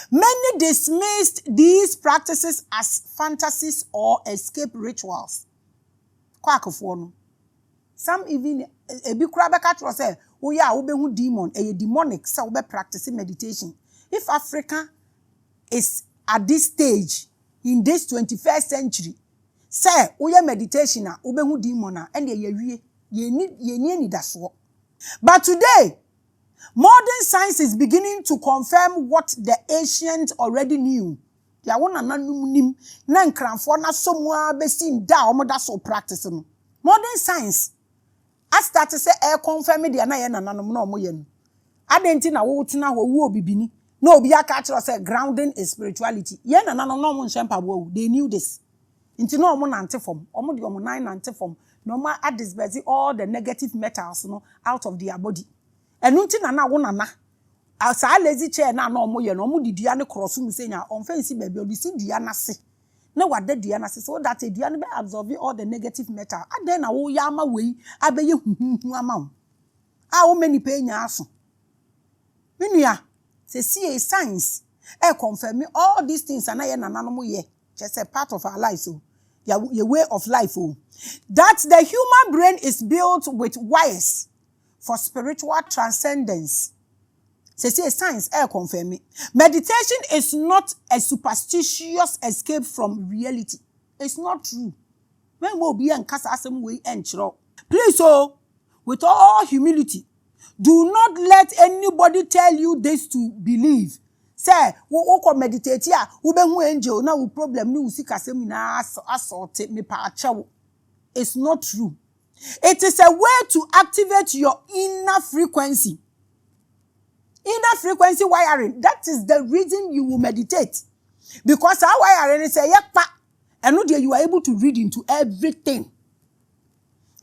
Many dismissed these practices as fantasies or escape rituals. Kwakofo no. Some even ebi kura beka tro say wo ya wo be hu demon demonic say wo be practice meditation. If Africa is at this stage in this 21st century, say wo ya meditation a wo be hu demon a ene ye ni daso. But today, modern science is beginning to confirm what the ancients already knew. Ya wona nanum nim na nkranfo na somua be sin da omoda so practice no. Modern science I start to say confirm the na ye nananom na omoye no. Adenti na wo tena ho wo bibini. No obi aka kire say grounding is spirituality. Ye nananom na omo nhempa bo. They knew this. Inti no omo nante form. Omo de omo nine nante form. No ma disperse all the negative metals no out of their body. Enu nti na wo nana. Asa lazy chair na omo ye no omo di dua ne cross mu senya onfansi baby obi si dua na se. Na wada dua na se so that dua ne be absorb all the negative metal. Aden na wo ya ama wei abeye huhu ama wo. A wo mani pe nya aso. Menua se see science confirm all these things and na nananom ye just a part of our life so your way of life oh. That the human brain is built with wires for spiritual transcendence. See science confirm it. Meditation is not a superstitious escape from reality. It's not true. When we be en kasa asem we enchro. Please oh, with all humility, do not let anybody tell you this to believe. Say, wo ko meditate ya, wo be hu angel na wo problem ni wo sika asem na assault me pa achewo. It's not true. It is a way to activate your inner frequency. Inner frequency wiring. That is the reason you will meditate. Because our wiring is a yakpa. And no you are able to read into everything.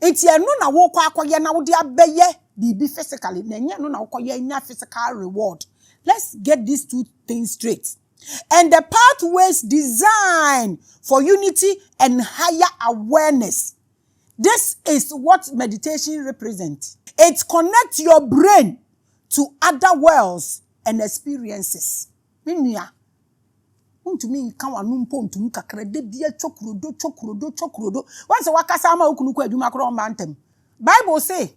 It's a no na wo kwa akoye na wo de abeye bibi physically. Nenye no na wo koye nya physical reward. Let's get these two things straight. And the pathways designed for unity and higher awareness. This is what meditation represents. It connects your brain to other worlds and experiences. Minya. Untumi kan wanu mpo ntum kakra de bia chokrodo. Once wakasa ama okunu kwa adwuma kro mba ntem. Bible say,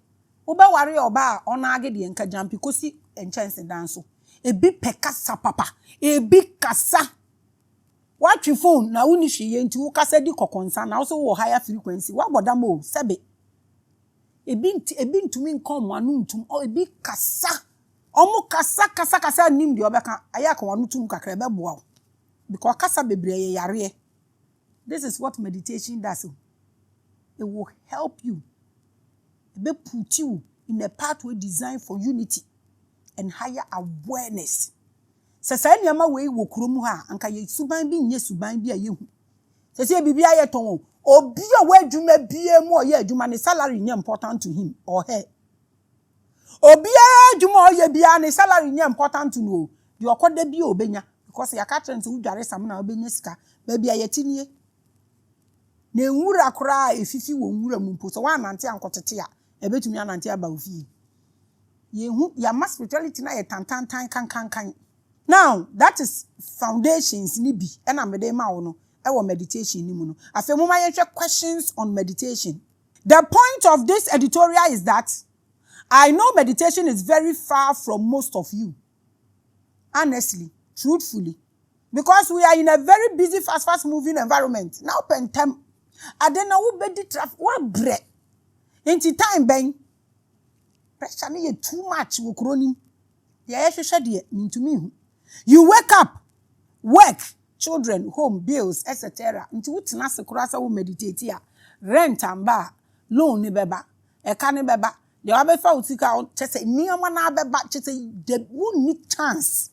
"Oba ware oba ona age de nka jampi kosi enchanse danso." Ebi pekasa papa, ebi kasa. Watch your phone na uni hwe nti wo kasa di kokonsa na so wo higher frequency. Wa bodamo sebe. Ebi ntumi nkom wanu ntum o ebi kasa. Omo kasa nim de obeka ayaka wanu tum kakra be boa. Because kasa bebre yare. This is what meditation does. It will help you. It will put you in a pathway designed for unity and higher awareness. Sasa nyama we wo kromu ha anka ye suban bi nye suban bi ayehu. Sasa bibia ye ton obi a we adwuma bie mu o ye adwuma ne salary nye important to him or her. Obi a adwuma o ye bia ne salary nye important to no. De okoda bi obenya because ya ka trend u dware sam na obenya sika ba bia ye tinie. Na enwura kora efifi wo nwura mu mpo so wa nante ankotete a ebetumi anante aba ofie. Ye hu ya mass spirituality na ye tantan kan. Now, that is foundations ni bi. Ena mede ma wo no. Ewo meditation ni mu no. Afi mo ma ye questions on meditation. The point of this editorial is that I know meditation is very far from most of you. Honestly, truthfully. Because we are in a very busy, fast moving environment. Now, pentem. Adena wo bedi traffic. What bre? Inti time ben. Pressure ni too much wo kroni. Ya hwehwe de ntumi. You wake up, work, children, home, bills, etc. Until you tena se kura sa wo meditate ya. Rent amba, loan ni beba, eka ni beba. De wa be fa utika chese niyama na beba chese de won need chance.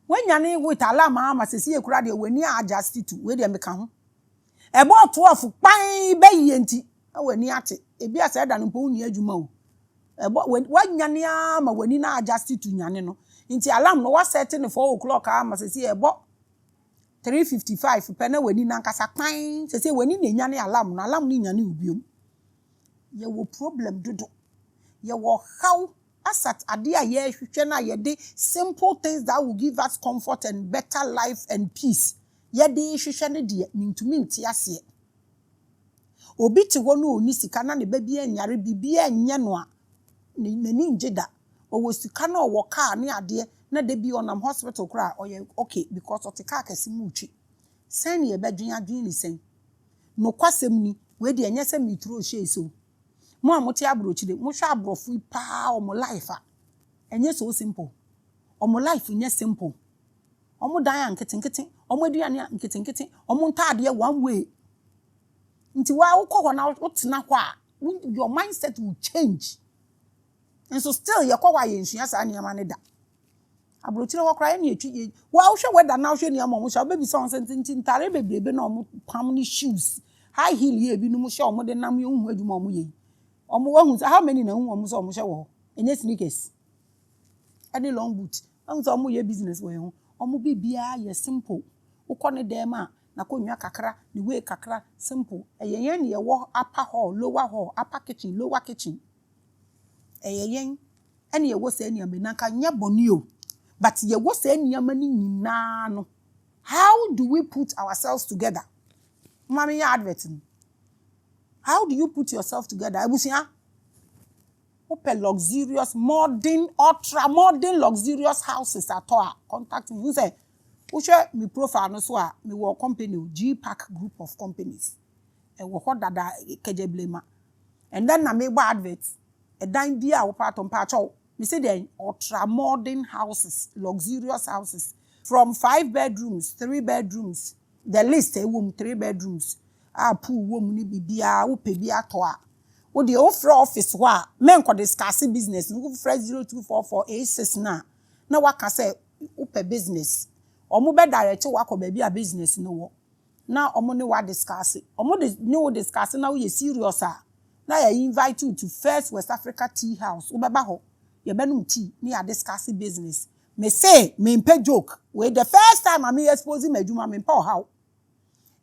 When yane with alarm ama se sie kura de weni adjust to we de meka ho. Ebo 12 pan be yenti. Weni ate. Ebi ase da no po uni adwuma o. Ebo wanyane ama weni na adjust to nyane no. Inti alarm no was setting 4 o'clock ama se ebo 355 pe na wani nankasa kwan se wani na nya ne alarm ni nya ne ubiom ye wo problem dodo ye wo how asat ade a ye hwehwe na ye de simple things that will give us comfort and better life and peace ye de hwehwe ne de nintumi nti ase obi ti wo no oni sika na ne ba bia nyare bibia enye no a nani njeda owo sika na owo car ne ade na de bi onam hospital kra oye okay because of the car kesi mu twi sen ye badwen adwen ni sen no kwasem ni we de enye se mitro hye so mo amote abrochide mo hwa abrofu pa omo life a enye so simple omo life nye simple omo dan anketenkete omo aduane anketenkete omo ntade one way nti wa ukọ na utena hɔ a your mindset will change and so still ye kwa ye nsua sa niam ne da abrochire wo kra ye etwi wa wo hwe weda na wo hwe niam mo sha baby son sentinti ntare bebrebe na omo pam ni shoes high heel ye bi no mo hwe omo de nam ye hu adwuma omo ye omo wa hu how many na hu omo so omo hwe wo enye sneakers any long boot omo so omo ye business wo ho omo bibia ye simple ukọ ne dem a na konwa kakra ni we kakra simple eyen ye wo upper hall lower hall upper kitchen lower kitchen eyen ene ye wo se eniam na ka nya boni o but ye wo se eniam ni nyina no how do we put ourselves together mama ya adverting how do you put yourself together abusia open luxurious modern ultra modern luxurious houses at all contact me say Ushe mi profile no so a mi wo company G Park group of companies. E wo ho dada kejeblema. And then na me gba advert. E dan bia wo part on pacho. Me say the ultra modern houses, luxurious houses from 5 bedrooms, 3 bedrooms. The list e wom 3 bedrooms. A pool wom ni bibia wo pe bia to a. Wo de offer office ho a men ko discuss business. No fresh 024486 na waka say wo pe business. Omo be direct wako baby a business no wo na omo ne wa discuss omo de ne discuss na we serious a na ya invite you to First West Africa Tea House ubeba ho ye benum tea ne ya discuss business me say me mpe joke we the first time I me expose me adwuma me mpa how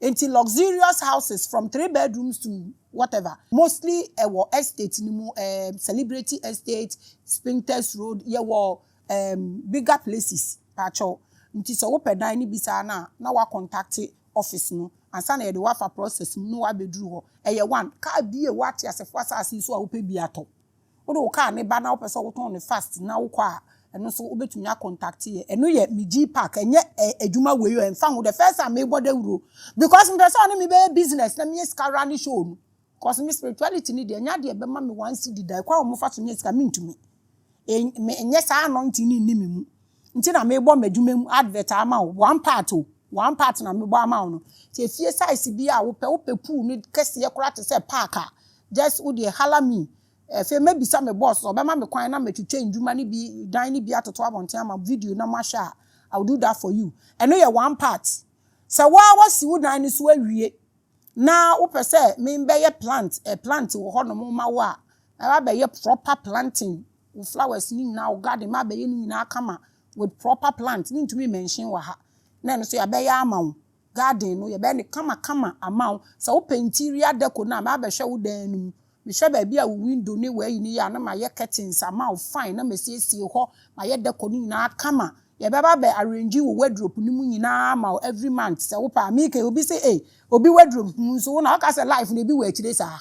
into luxurious houses from 3 bedrooms to whatever mostly estate ni mu celebrity estate Spintex Road ye wo bigger places pacho nti so wo pedan ni bisa na wa contact office no ansa na ye de wa fa process no wa beduru ho eye one ka bie wa ti asefo asase so a wo pe bi ato wo do ka ne ba na wo pese wo ton ne fast na wo kwa eno so wo betumi contact ye eno ye mi G Park enye adwuma we yo enfa ho the first time me bode wuro because me pese on me be business na me ska run show no because me spirituality ni de nya de be ma me wan si di da kwa wo mo fa so me ska me ntumi enye sa anointing ni me mu nti na me bo madwuma mu advert ama one part na me bo ama no ti fie size bi a wo pe pool ni kese ye kora te se park a just wo de hala me fe me bisa me boss so be ma me kwan na me twetwe ndwuma ni bi dan ni bi atoto abonten ama video na ma sha I will do that for you eno ye one part so wa wasi wo dan ni so awie na wo pese me be ye plant wo ho no ma wo a ba be ye proper planting wo flowers ni na wo garden ma be ye ni na kama with proper plants need to be mentioned wa ha na so ya be ya amawo garden no ya be ne kama amawo so wo interior deco na ma be hwe wo dan nu me hwe ba bia wo window ni wa yi ni ya na ma ye curtains amawo fine na me siesie ho ma ye deco ni na kama ya be ba be arrange wo wardrobe ni mu nyina amawo every month so wo pa me ke obi say obi wardrobe mu so na ka say life na bi wa akire sa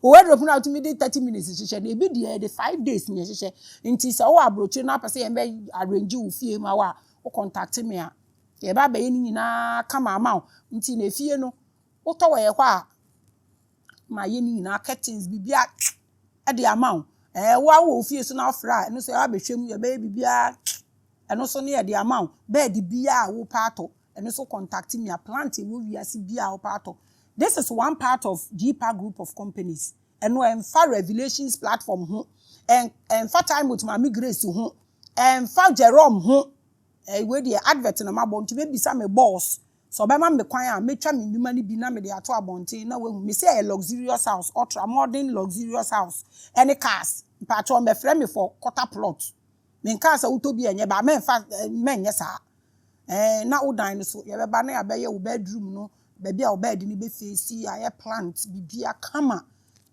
wardrobe na to me 30 minutes hye na ebi de 5 days nye hye nti se wo abrochi na pese ye be arrange wo fie ma wa wo contact me a ye ba be ni nyina kama ama nti na fie no wo to we ho a ma ye ni nyina curtains bibia e de ama wo fie so na ofra no so ya be hwem ye be bibia eno so na ye de ama bed bia wo pato eno so contact me a plant wo wiase bia wo pato. This is one part of GPA group of companies. And when far Revelations platform and far time with Maame Grace and far Jerome where the advert na mabon to be some boss. So by me kwan me twa me nduma ni bi na me de ato abonte na we me say a luxurious house, ultra modern luxurious house. Any cars, patcho me frame me for quarter plot. Me nka sa utobi enye ba me fa menye sa. na wo dan no so ye beba na ya wo bedroom no baby a wo bed ni be face aye plant bibia kama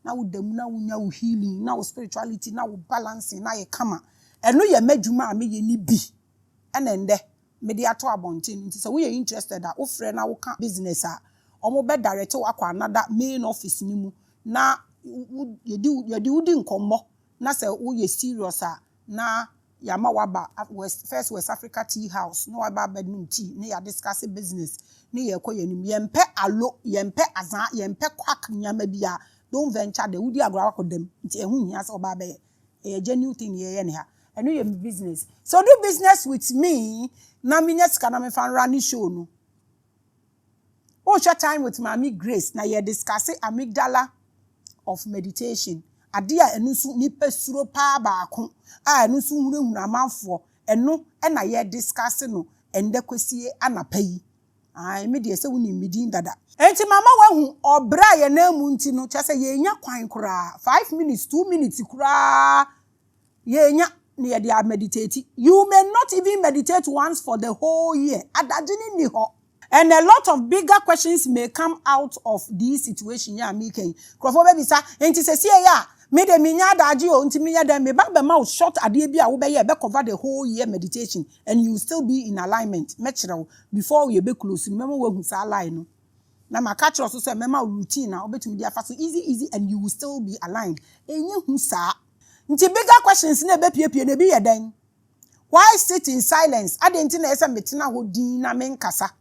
na wo damu na wo nya wo healing na wo spirituality na wo balancing na ye kama eno ye madwuma a me ye ni bi ena nde me de ato abonten nti se wo ye interested a wo frɛ na wo ka business a omo be direct wo akwa another main office ni mu na ye di nkommo na se wo ye serious a na yama waba first West Africa Tea House no waba bedroom tea ne ya discuss business ne ye kɔ yanim yempe alo yempe azan yempe kwak nyama bia don't venture the wudi agora kodem nti ehu hia se oba be e genuine thing ye ne ha eno ye business so do business with me na minya sika na me fan run show no o short time with Maame Grace na ye discuss amygdala of meditation adia enu su nipa suro pa baako a enu su hunahuna amanfo enu na ye discuss no ende kwesie anapa yi me de se woni midin dada enti mama wahu obra ye na mu nti no chese ye nya kwan kura 5 minutes 2 minutes kura ye nya ne ye de meditate you may not even meditate once for the whole year adagini ni ho. And a lot of bigger questions may come out of this situation ya making. Krofo baby sa enti se sie ya me de minya daji o enti minya dem me ba be ma short ade bia wo be ye be cover the whole year meditation and you will still be in alignment metro before you be close memo we hu sa line no na ma catch us so mema routine na obetumi dia fa so easy and you will still be aligned enye hu sa nti bigger questions na be piepie na bi ye den why sit in silence adenti na esa metina ho din na menkasa.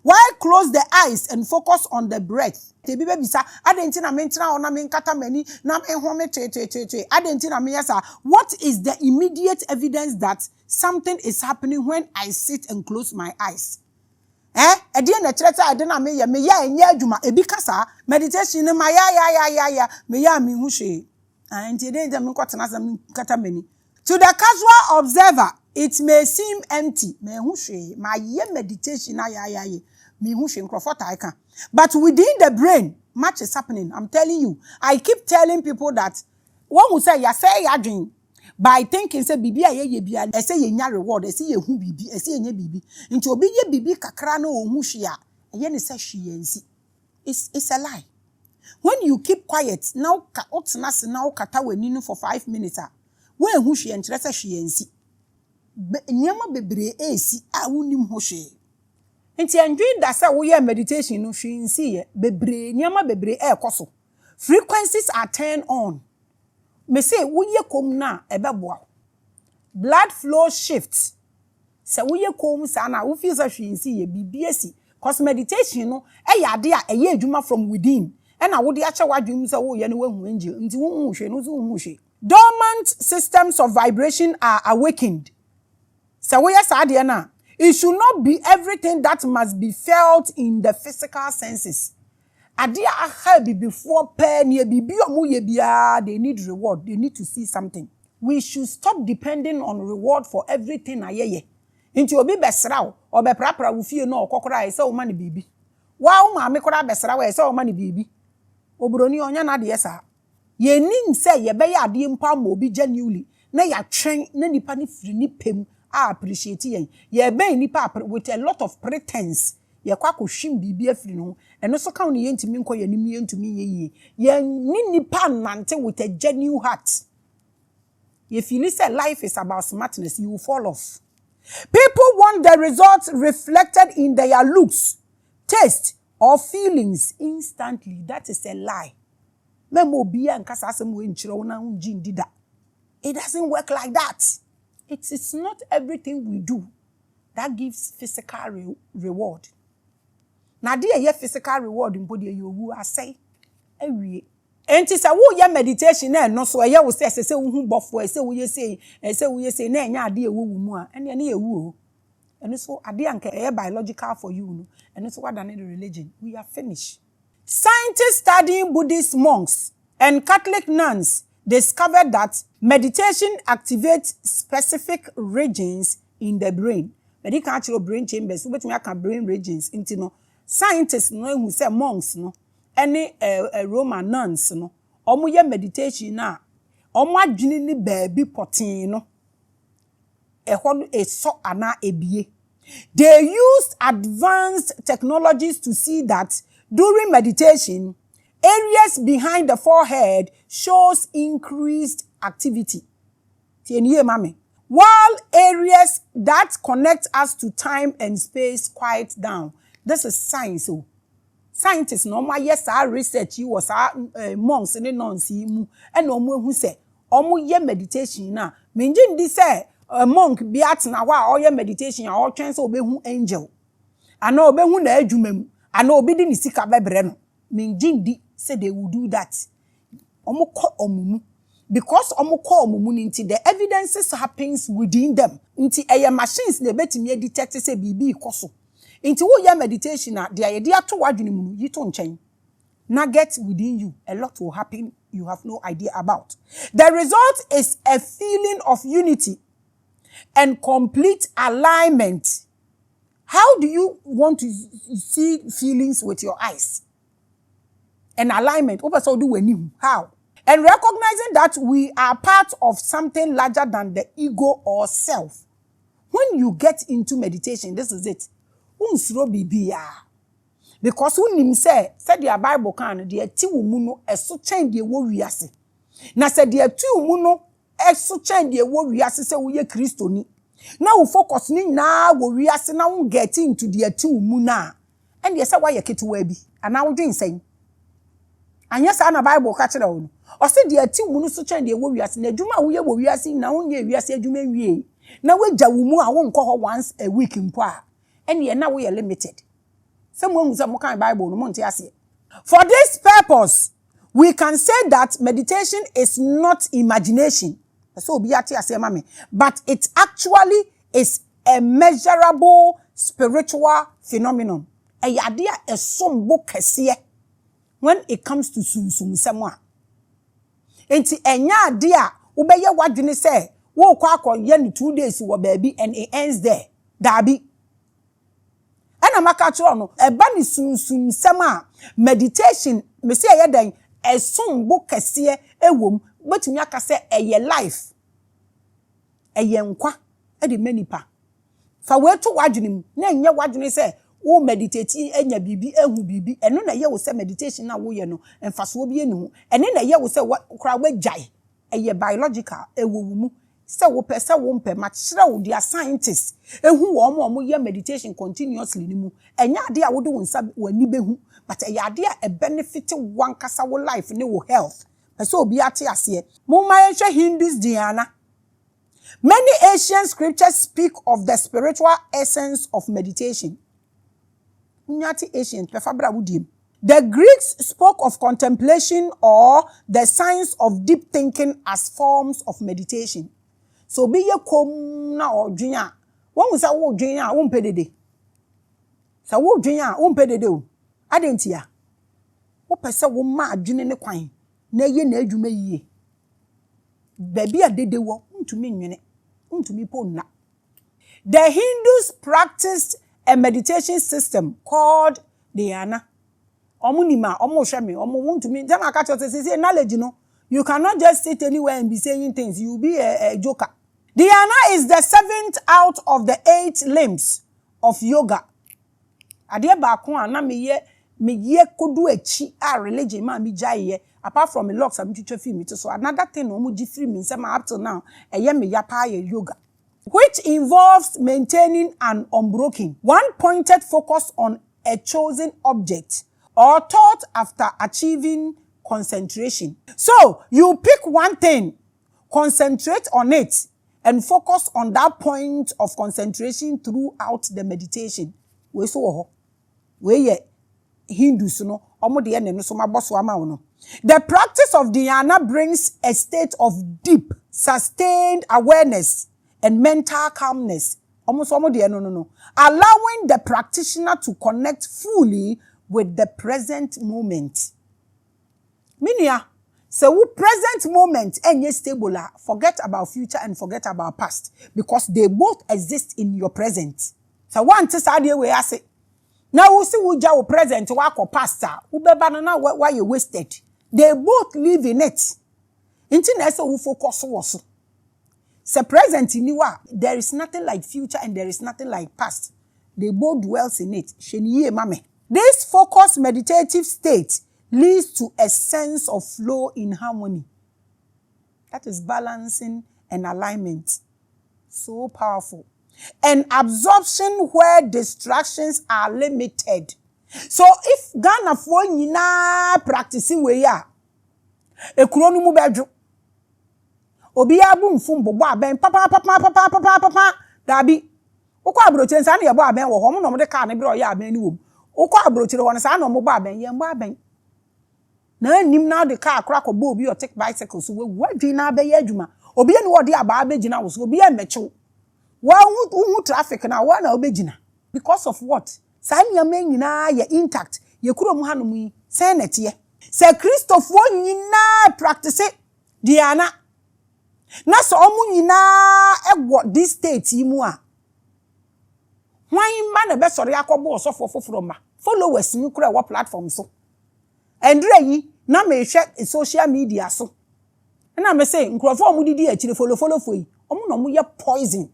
Why close the eyes and focus on the breath? Tebi baby sa adenti na mentra ona menkata mani na enhome twe. Adenti na me yesa what is the immediate evidence that something is happening when I sit and close my eyes? Edi na kyereta ade na me ya enya adwuma ebi kasa meditation ma ya me ya me hu hwe. Enti ede nja me nkotena sa menkata mani. To the casual observer, it may seem empty. Me hu hwe ma ye meditation ya. Me hu hwe nkrofo I can. But within the brain, much is happening. I'm telling you. I keep telling people that one who say ya say ya dream by thinking say bibi ye bia e say ye nya reward e say ye hu bibi e say ye nya bibi nti obi ye bibi kakra na o hu hwe a ye ne say hwe yansi. It's a lie. When you keep quiet now ka otena se now kata wani for 5 minutes a when hu hwe ntre say hwe yansi nyama bebre esi a wonim ho hwe nti enjoy da say wo ye meditation no hwe nsi ye bebre nyama bebre ekoso frequencies are turned on me say wo ye kom na ebeboa blood flow shifts say wo ye kom sa na wo feel say hwe nsi ye bibiesi cause meditation no ade a eye adwuma from within na wo de ache wadwum say wo ye no wahu angel nti wo hu hwe no so hu hwe. Dormant systems of vibration are awakened. So we are na. It should not be everything that must be felt in the physical senses. Adia ahabi before pen ye bibi omu ye bia they need reward. They need to see something. We should stop depending on reward for everything ayeye. Inti obi besraw or be prapra wo fie no okokora e se o mani bibi. Wa o maame kora besraw e se o mani bibi. Obroni onya na de sa. Ye nin say ye be ya ade mpa ma obi genuinely na ya twen na nipa ni firi ni pem appreciate yen ye be nipa with a lot of pretense ye kwa kohwim bibi afiri no eno so ka ne yentimi nko ye nim yentumi ye ye ni nipa nante with a genuine heart. If you say life is about smartness, you will fall off. People want the results reflected in their looks, taste, or feelings instantly. That is a lie. It doesn't work like that. It is not everything we do that gives physical reward. Now, dear, physical reward in body you are say, enti say wo ya meditation na no so ye wo say wo hu bofo say wo ye say na nya ade ewu mu a ene na ewu o eno so ade anka biological for you no eno so what than the religion we are finished. Scientists studying Buddhist monks and Catholic nuns discovered that meditation activates specific regions in the brain. Medical actual brain chambers we betimi aka brain regions into no scientists no who say monks no any Roman nuns no omo ye meditation na omo adwene ni baabi potin no ehon eso ana ebie They used advanced technologies to see that during meditation, areas behind the forehead shows increased activity. While areas that connect us to time and space quiet down. This is science. So scientists normal yes our research you was monks and nuns mu and who say ye meditation na menjin di say monk bi atena wa or ye meditation or twen say obehu angel ana obehu na adwuma mu ana obi di ni sika bebre no menjin di say they will do that ko omumu because ko omumu nti the evidences happens within them nti machines na betimi detect say bibi ikoso nti wo ya meditation na dia ye dia to wadwene mu yi to nchen na get within you a lot will happen you have no idea about. The result is a feeling of unity and complete alignment. How do you want to see feelings with your eyes? An alignment. How? And recognizing that we are part of something larger than the ego or self. When you get into meditation, this is it. Because when say the Bible can the ti umuno eso chen de wo wiase. Na say the ti umuno eso chen de wo wiase say wo ye Kristoni. Na wo focus ni na wo wiase na wo get into the ti umuna. And ye say why ye ketewa bi. Ana wo dwen say. Anya sa na Bible ka kire wo. O say the ti umuno so chen de wo wiase na adwuma wo ye wo wiase na wo ye wiase adwuma wie. Na wo gya wo mu a wo nkọ ho once a week mpo a. And ye na wo ye limited. For this purpose, we can say that meditation is not imagination, but it actually is a measurable spiritual phenomenon. When it comes to someone. Enti enya idea ubeye wadwene say wo kwa akoye ni 2 days wo baby and it ends there. Dabi. Ana makatro no eba ni sunsum sema meditation me say yedan esombo kese ewom betumi aka say eye life eye nkwa e de manipa fa wetu wadwunim na enye wadwune say wo meditate enya bibi ehu bibi eno na ye wo say meditation na wo ye no emfaso bi enu ene na ye wo say kra wagyae eye biological ewowumu se wo pese wo mpe ma kire wo dia scientists ehu wo mo ye meditation continuously ni mu enya ade a wo de wonsa wani behu but eya ade a benefit one kasa wo life ne wo health pese obi ate ase mo ma ye hwe Hindus diana. Many Asian scriptures speak of the spiritual essence of meditation. Nyati Asian pefabra wudim. The Greeks spoke of contemplation or the science of deep thinking as forms of meditation. So be ye kom na odwenya. Won say wo odwenya wo mpedede. Sa wo odwenya wo mpedede o. Adentia. Wo pese wo ma adwene ne kwan na ye na adwuma yie. Baby adede wo ntumi nwene. Ntumi ponna. The Hindus practiced a meditation system called dhyana. Omunima omo hweme omo wontumi dem aka say knowledge no. You cannot just sit anywhere and be saying things. You will be a joker. Dhyana is the 7th out of the 8 limbs of yoga. Ade ba ko ana me ye kodu echi a religion ma me jaye apart from a lot am twitwa film so another thing no mo gi free me say up till now eye me yapa yoga, which involves maintaining an unbroken one-pointed focus on a chosen object or thought after achieving concentration. So you pick one thing, concentrate on it, and focus on that point of concentration throughout the meditation. We so we Hindus no omo de ne no so maboso ama wo no. The practice of dhyana brings a state of deep, sustained awareness and mental calmness. Almost omo de no, allowing the practitioner to connect fully with the present moment. Minia, so we present moment enye stable, forget about future and forget about past because they both exist in your present. So one to say we ase. Now we see uja wo present wako past ubeba na why you wasted. They both live in it. Inti na ese wo focus wo so. Se present in you, there is nothing like future and there is nothing like past. They both dwells in it. Sheniye Maame. This focused meditative state leads to a sense of flow in harmony. That is balancing and alignment. So powerful. And absorption where distractions are limited. So if Ghana for nyina practicing we ya, ekuro no mu bedwo. Obi abu mfum bobo aben papa dabi. Ukwa abrochire nsa na ye bo aben wo ho mo no mo de ka na bi ro ya aben ni wom. Ukwa abrochire won sa na mo bo aben ye mo aben. Na nim na de car akra ko bo obi o take bicycle so we wadwi na abe ye adwuma. Obi ni wo de aba abegina wo so obi e mechew. Wa hu traffic na wa na obegina. Because of what? Sa nyama nyina ye intact. Ye kuro mu hanom yi senete ye. Se Christopher nyina practice diana. Na so omu nyina egwo this state yi mu a. Hwan ma na be sori akobo osofo foforo ma. Followers ni kura wa platform so. Andre yi na me hwe social media so. Na me say nkrofo omu didi akire follow for yi. Omu no mu ye poison.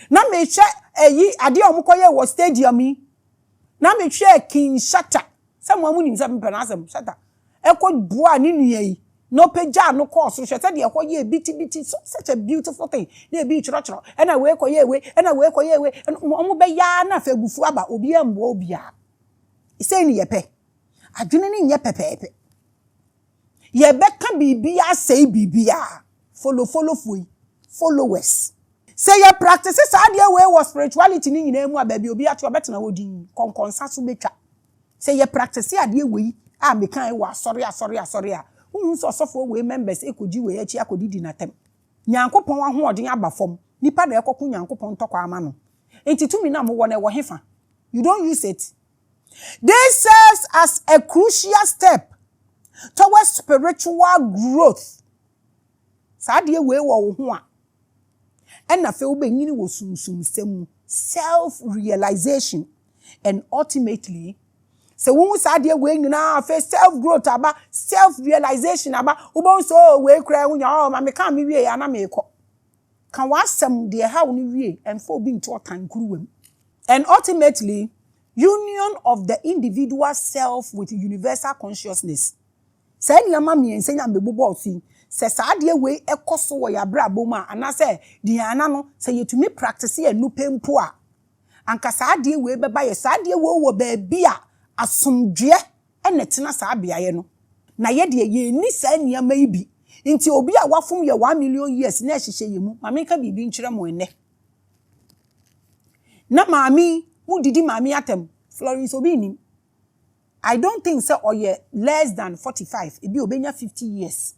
Na me hwe eyi ade omu koye wo stadium yi. Na me hwe king shata. Some amu nim some penasem shata. Eko bua ni nua yi. No peja no course so hwe de ekoye biti such a beautiful thing. Na be chiro. Na we koye we, na we koye we. Omu be ya na fa gufu aba obi ambo obi a. Ise ni ye pe. Adwene ni nye pepepe. Ye beka bibia say bibia. Follow for followers. Say your practices are the way was spirituality ni nyina mu ababi obi ato betena wodi konkonsa so betwa. Say your practice are the way a mekan wa sorry a. Hu so sofo we members ekoji we achi akodidi natem. Nyankopon ahoɔden aba fam. Nipa na ekoku Nyankopon tokwa ama no. Enti tumi na mo wo na wo hefa. You don't use it. This serves as a crucial step towards spiritual growth. Sadie we wo ho a. Ena fe obenyini wo sumsum sem self-realization and ultimately se wo sadie we nyina fe self-growth aba self-realization aba ubon so we kra wo nya o ma me kan me wie ya na me ko kan wasem de ha wo ni wie emfo obi nto otankuru and ultimately union of the individual self with universal consciousness. Say nyama mi ensenya mebobɔ ofi. Se saade we ekoso wo ya bra boma anase diana no se yetumi practice ya nupe mpo a anka saade we beba ye saade wo baabi a asomdwe enetena saabea ye no na ye de ye ni sa niama ibi nti obi a wafom ye 1 million years na ehihye ye mu mame ka bibi nkyere mo enne na maami who didi maami atem Florence Obinim. I don't think so or ye less than 45 ebi obenya 50 years.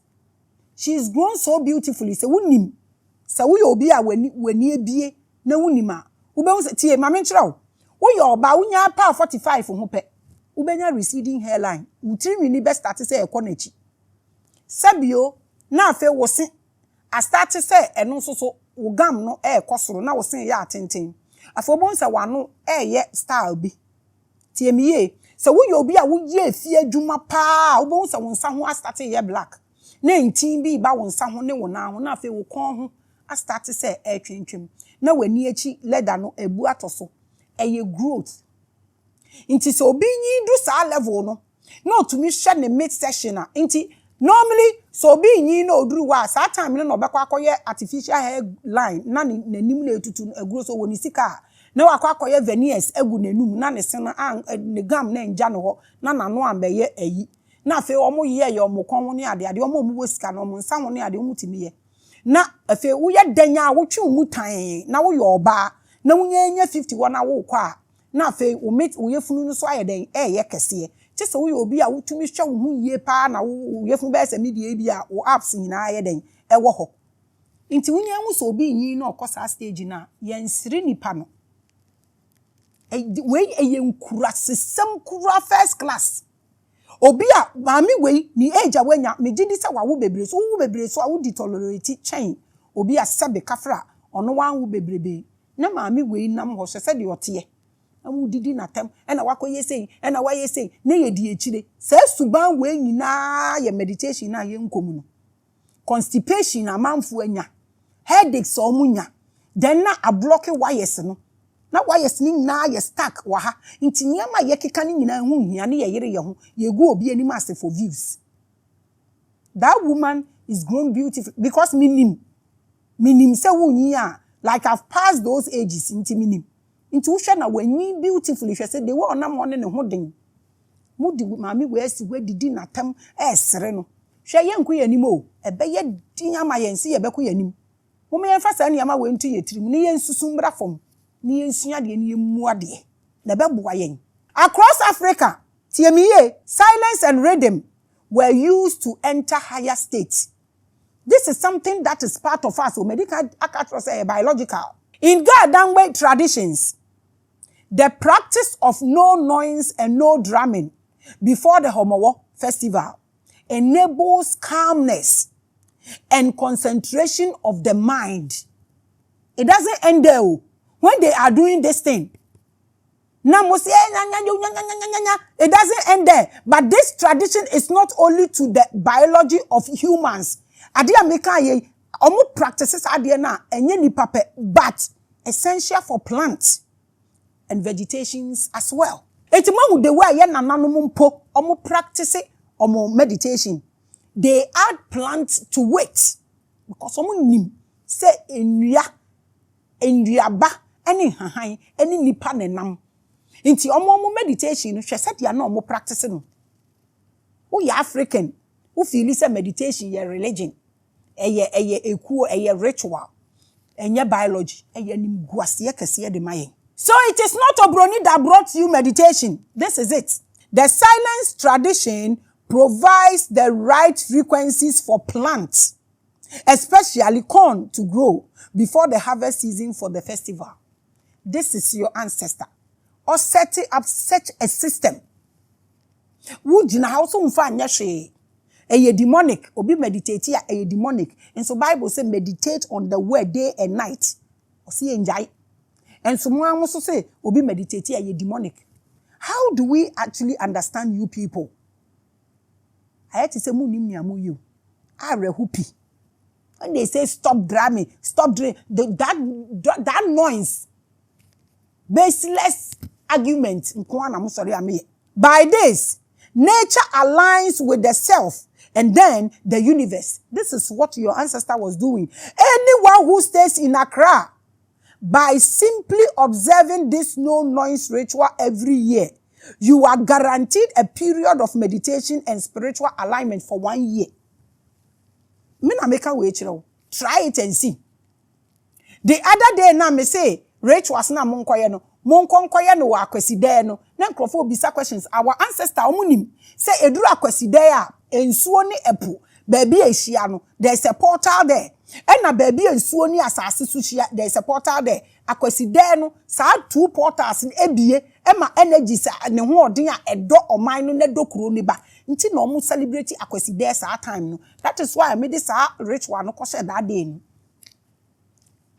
She's grown so beautifully. Se wunim. Se wo obi a wani ebie na wunima. Ube se tie mame nkyerɛ wo. Wo ye oba wunya pa 45 ho pɛ. Ubenya receding hairline. Utiri ni be start say ekonachi. Sabio na afe wo se a start say eno so wo gam no ekosoro na wo se ya atenten. Afo bon se wano ye style bi. Tie miye. Se wo ye obi a wo ye fie adwuma pa. Wo bon se wo nsa ho a start ye black. Na ntin bi ba won sa ho ne wona ho na afi wo kon ho a start say twentwem na wani achi leather no ebu atoso eye growth nti so obi nyi du sa level no na otumi hwe ne mid section a nti normally so obi nyi na oduru wa sa time no obekwa akoye artificial hair line na nanim na etutu aguro so woni sika na wakwa akoye veneers egu nanum na ne sen ne gam na nja no ho na nano ambeye ayi na afi omo ye omo kon ho ne ade omo wo sika na omo nsa ho ne ade omo timi ye na afi wo ye danya wo twu mu tan na wo ye oba na wo nya 51 na wo kwa na afi wo met wo ye funu no so aye den ye kese ti se wo ye obi a wo tumi hwe wo hu ye pa na wo ye funu be se media bi a wo apps nyina aye den wo ho nti wo nya hu so obi nyi na okosa stage na ye nsiri nipa no we ye nkura sesem kura first class obi a maami we ni age a wanya me gidi sa wa wo bebre so a wo di tolerate chain obi a sebe kafra ono wan wo bebrebe na maami we nam ho hye de ote na wo didi natam na wakoye sei na waye sei na ye di echire se suban we nyina ye meditation na ye nkomu no constipation amanfo anya headaches omunya then na a blocking wires no na wires ni na ye stuck wa ha nti niam a ye keka ni nyina hu hia ne ye yere ye ho ye go obi ani ase for views. That woman is grown beautiful because minim se wunyi a like I've passed those ages nti minim nti wo hwe na wanyi beautifully hwe se de wo onam one ne ho den mudi maame we asi we didi natam esere no hwe ye nko yanim o ebe ye din ama ye nse ye beko yanim mo me yemfa sa niam a we ntu ye tirim ne ye nsusu mbra fom ne ye nsua de ne ye mu ade na beboa yen. Across Africa tiemiye silence and rhythm were used to enter higher states. This is something that is part of us, medical, biological. In Gadangwe traditions, the practice of no noise and no drumming before the Homowo festival enables calmness and concentration of the mind. It doesn't end there. When they are doing this thing, it doesn't end there. But this tradition is not only to the biology of humans. Adia meka ye omu practices adia na enye nipa pe, but essential for plants and vegetations as well. Etimahu the way ye nananom mpo omu practice omu meditation. They add plants to weight because omu nim se enduaba eni hahan eni nipa nenam. Inti omu meditation hwe se dia na omu practice no. Wo ya African, wo feel say meditation ye religion. Eye ekuo eye ritual. Enye biology. Eye nimguase kese de mayen. So it is not Obroni that brought you meditation. This is it. The silence tradition provides the right frequencies for plants, especially corn, to grow before the harvest season for the festival. This is your ancestor. Or setting up such a system. Would you know how to find yashe? A demonic, obi meditate here, a demonic. And so Bible say meditate on the word day and night. Or see enjoy. And someone also say obi meditate here, a demonic. How do we actually understand you people? I had to say mu you. I rehupi. When they say stop drumming, stop doing that noise. Baseless argument. By this, nature aligns with the self and then the universe. This is what your ancestor was doing. Anyone who stays in Accra, by simply observing this no noise ritual every year, you are guaranteed a period of meditation and spiritual alignment for 1 year. Try it and see. The other day now me say rituals na monkoye no wa akwesi de no na nkrofo bisa questions. Our ancestor omunim say eduru akwesi de a ensuo ni epu baby ehia no there's a portal there. And na baby ensuo ni asase so hia there's a portal there. Akwesi de no sa 2 portals ni ebie ema energy sa ne ho odin a edo oman no na dokuro ni ba. Nti na omu celebrate akwesi de sa time no. That is why I made this ritual no kose that day no.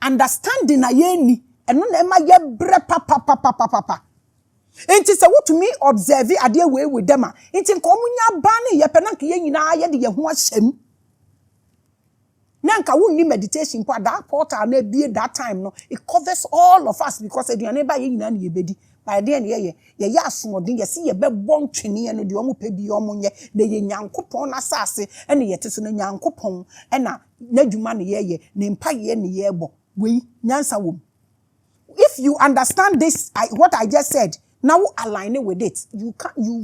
Understanding na yeni eno na ema ye bre papa. Enti se what to me observe ade we with them a enti nko munya ba na ye penanka ye nyina ye de ye ho ahyem na nka wonni meditation po that portal na bie that time no it covers all of us because aduane ba ye nyina na ye bedi by the end ye asomodin ye se ye bebɔ ntwene no de omo pa bi omo nye na ye nyankopɔn na sase ene ye teso na nyankopɔn ena nadwuma ne ye ne mpa ye ne ye bɔ we nyansa wom. If you understand this what I just said, now align it with it. You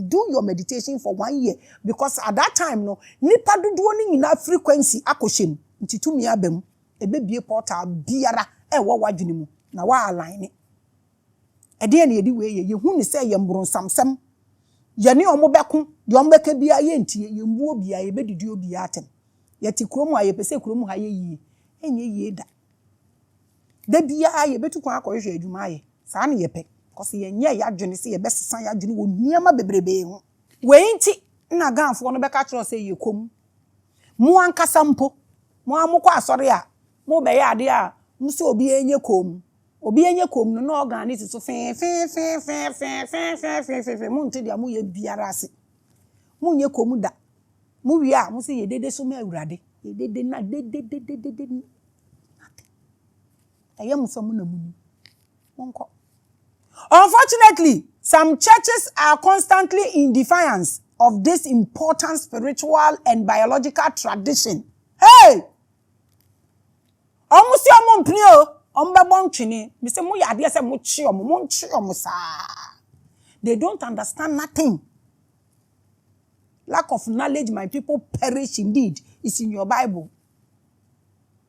do your meditation for 1 year because at that time no nipa dodo ni nyina frequency akoshem ntitumi abem ebebie portal biara ewo wadwene mu na wa align it. Ede na yedi we ye hu ni say ye mbronsamsam ye ne omo beko de omo beka bia ye ntie ye mbuo bia ye bedidi obi atem ye ti kromu aye pese kromu ha ye yi enye yi da da bia ye betu kwa akohwe adwuma aye saa ne ye pe cause ye nye ya dwene se ye besesan ya dwene wo niema bebrebe ho we nti na ganfo no beka kiro say ye kom mu ankasa mpo mu amukọ asori a mu be ya ade a mu se obi enye kom no organize so fe mu nti dia mu ye biara ase mu nye kom da mu wi a mu se ye dede so ma awurade ye dede na dede Unfortunately, some churches are constantly in defiance of this important spiritual and biological tradition. Hey! Omusi omompnio, ombabonchini, me say mo yade say mo chi omo sa. They don't understand nothing. Lack of knowledge, my people perish indeed. It's in your Bible.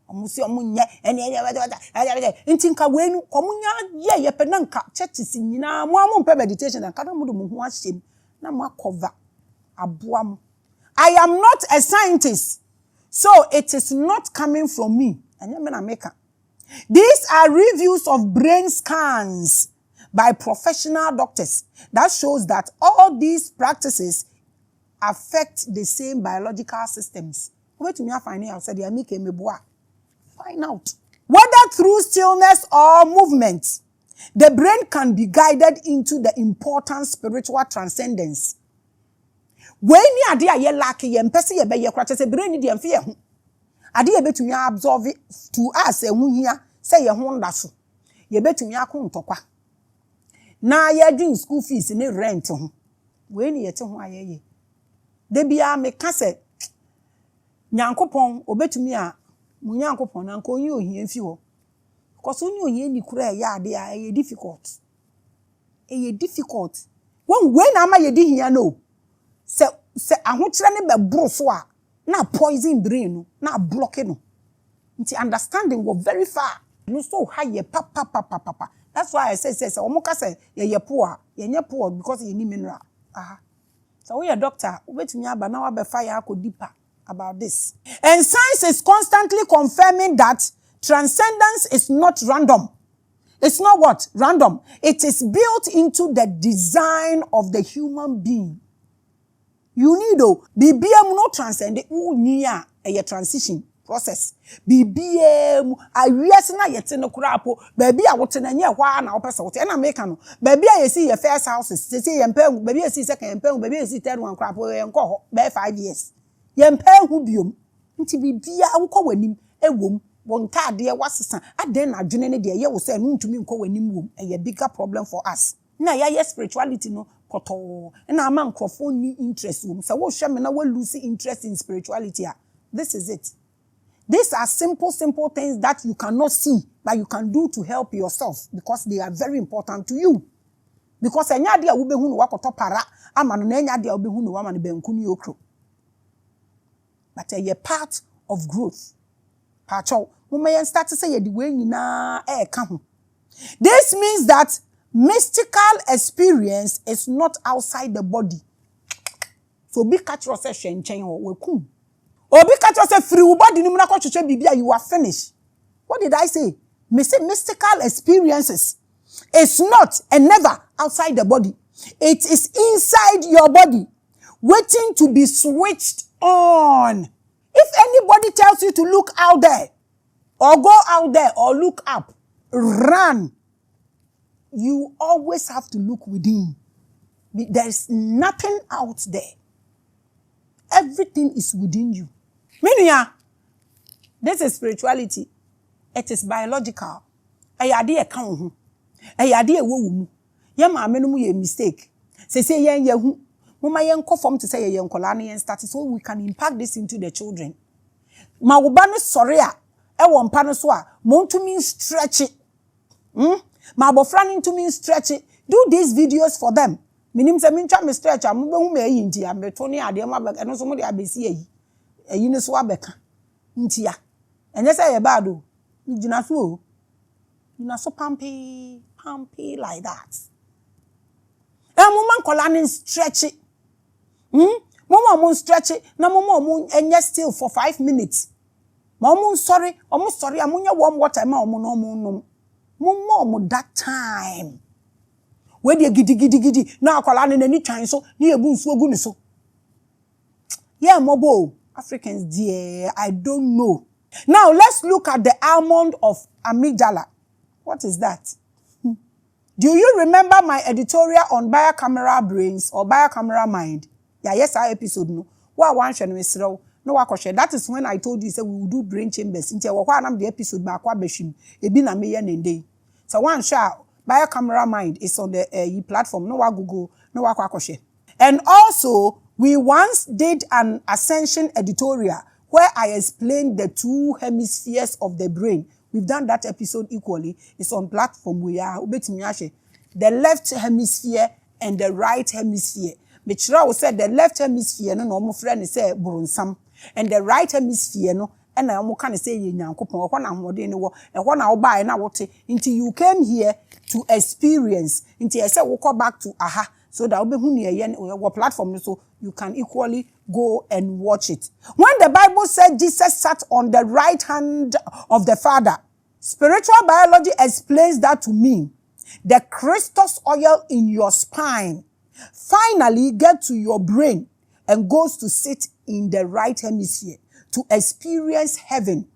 Omusi omunye ene ntinka wenu komunya ye penanka churches nyina mo amompe meditation and kada mudu mo ho ahyem na mo cover aboam. I am not a scientist, so it is not coming from me. These are reviews of brain scans by professional doctors that shows that all these practices affect the same biological systems. Wait to me find out said they make me boa. Find out. Whether through stillness or movement, the brain can be guided into the important spiritual transcendence. When you are there, you lack ye mpese ye be ye kwa chese brain ni de mfe ye ho. Ade ye betumi absorb to us ehun hia say ye ho nda so. Ye betumi akontokwa. Na ye dwin school fees ni rent ho. We ni ye te ho ayeye. De bia me ka se Nyankopon obetumi a munyankopon na nko yin ohia mfi ho. Because only ohia ni kura ye ade a ye difficult. E difficult. When ama ye di hia no. Se ahokyere ne be bro so a na poison brain no na block no. Nti understanding go very far. No so high papa. That's why I say omoka say ye poor. Ye poor because ye need mineral. So we a doctor, wetumi aba na wa be fire akọ deeper about this. And science is constantly confirming that transcendence is not random. It's not what? Random. It is built into the design of the human being. You need BBM no transcend a transition process. BBM yes na yete no kurapo baby a wote na nye hwa na opesa wote na make no baby a yesi your first houses say yempem baby yesi second yempem baby yesi third one kurapo yenko ho be 5 years yempem hu biom nti bibia wokọ wanim ewom won taade wasesa aden na dwene ne de ye wo say no ntumi nkọ wanim wom a bigger problem for us na ya spirituality no koto na ama nkrofo ni interest wom say wo hwe me na wo lose interest in spirituality. This is it. These are simple things that you cannot see, but you can do to help yourself because they are very important to you. Because enya dia wo behu no wakoto para ama no enya dia wo behu no wa ma no benku ni okro. But a part of growth. Pacho, mumma start to say the way nyina ka ho. This means that mystical experience is not outside the body. So be catch yourself shenchen ho we kum. Obi catch yourself free body ni munako chuche bibia you are finished. What did I say? Me say mystical experiences is not and never outside the body. It is inside your body, waiting to be switched on. If anybody tells you to look out there, or go out there, or look up, run. You always have to look within. There's nothing out there. Everything is within you. Meaning, this is spirituality. It is biological. Ayade e kan ho. Ayade e wo mu. Ye maame no mu ye mistake. Say yen ye hu. Mama yen conform to say yen kola na yen start so we can impact this into the children. Ma wo ba no sore a e wo mpa no so a mo ntumi stretch it. Ma bofra no ntumi stretch it. Do these videos for them. Minim se mincha me stretch am be hu me yi nti am beto ne ade ma be no so mo de abesi yi. Eyi ne so abeka. Nti ya. Enye say ye bad o. Ni gina so o. Gina so pumpy like that. Mama kola ni stretch it. Mama stretch it. Na mama enye still for 5 minutes. Mama sorry, amunya warm water ma omo no mo. Mama that time. Where dey gidi na akola ne nani twan so na ebu nsuo gu ni so. Yeah, mobo Africans dear, I don't know. Now let's look at the almond of amygdala. What is that? Do you remember my editorial on bicameral brains or bicameral mind? Yeah, yes, our episode no. Wa wan hwe no mesrew. no wakoshe. That is when I told you say we will do brain chambers. Nti wo kwa na the episode ba kwa behwim. Ebi na meye nende. So one shot by a camera mind is on the platform. No wa Google, no wa kwakoshe. And also we once did an ascension editorial where I explained the two hemispheres of the brain. We've done that episode equally. It's on platform we are the left hemisphere and the right hemisphere. Michira said the left hemisphere no no friend say buronsam and the right hemisphere no and na mo kan say ye nyankopon ho na hode ne wo e ho na wo bae na wote until you came here to experience until say we go back to aha so that we hu ne your platform so you can equally go and watch it. When the Bible said Jesus sat on the right hand of the Father, spiritual biology explains that to mean the Christus oil in your spine finally get to your brain and goes to sit in the right hemisphere to experience heaven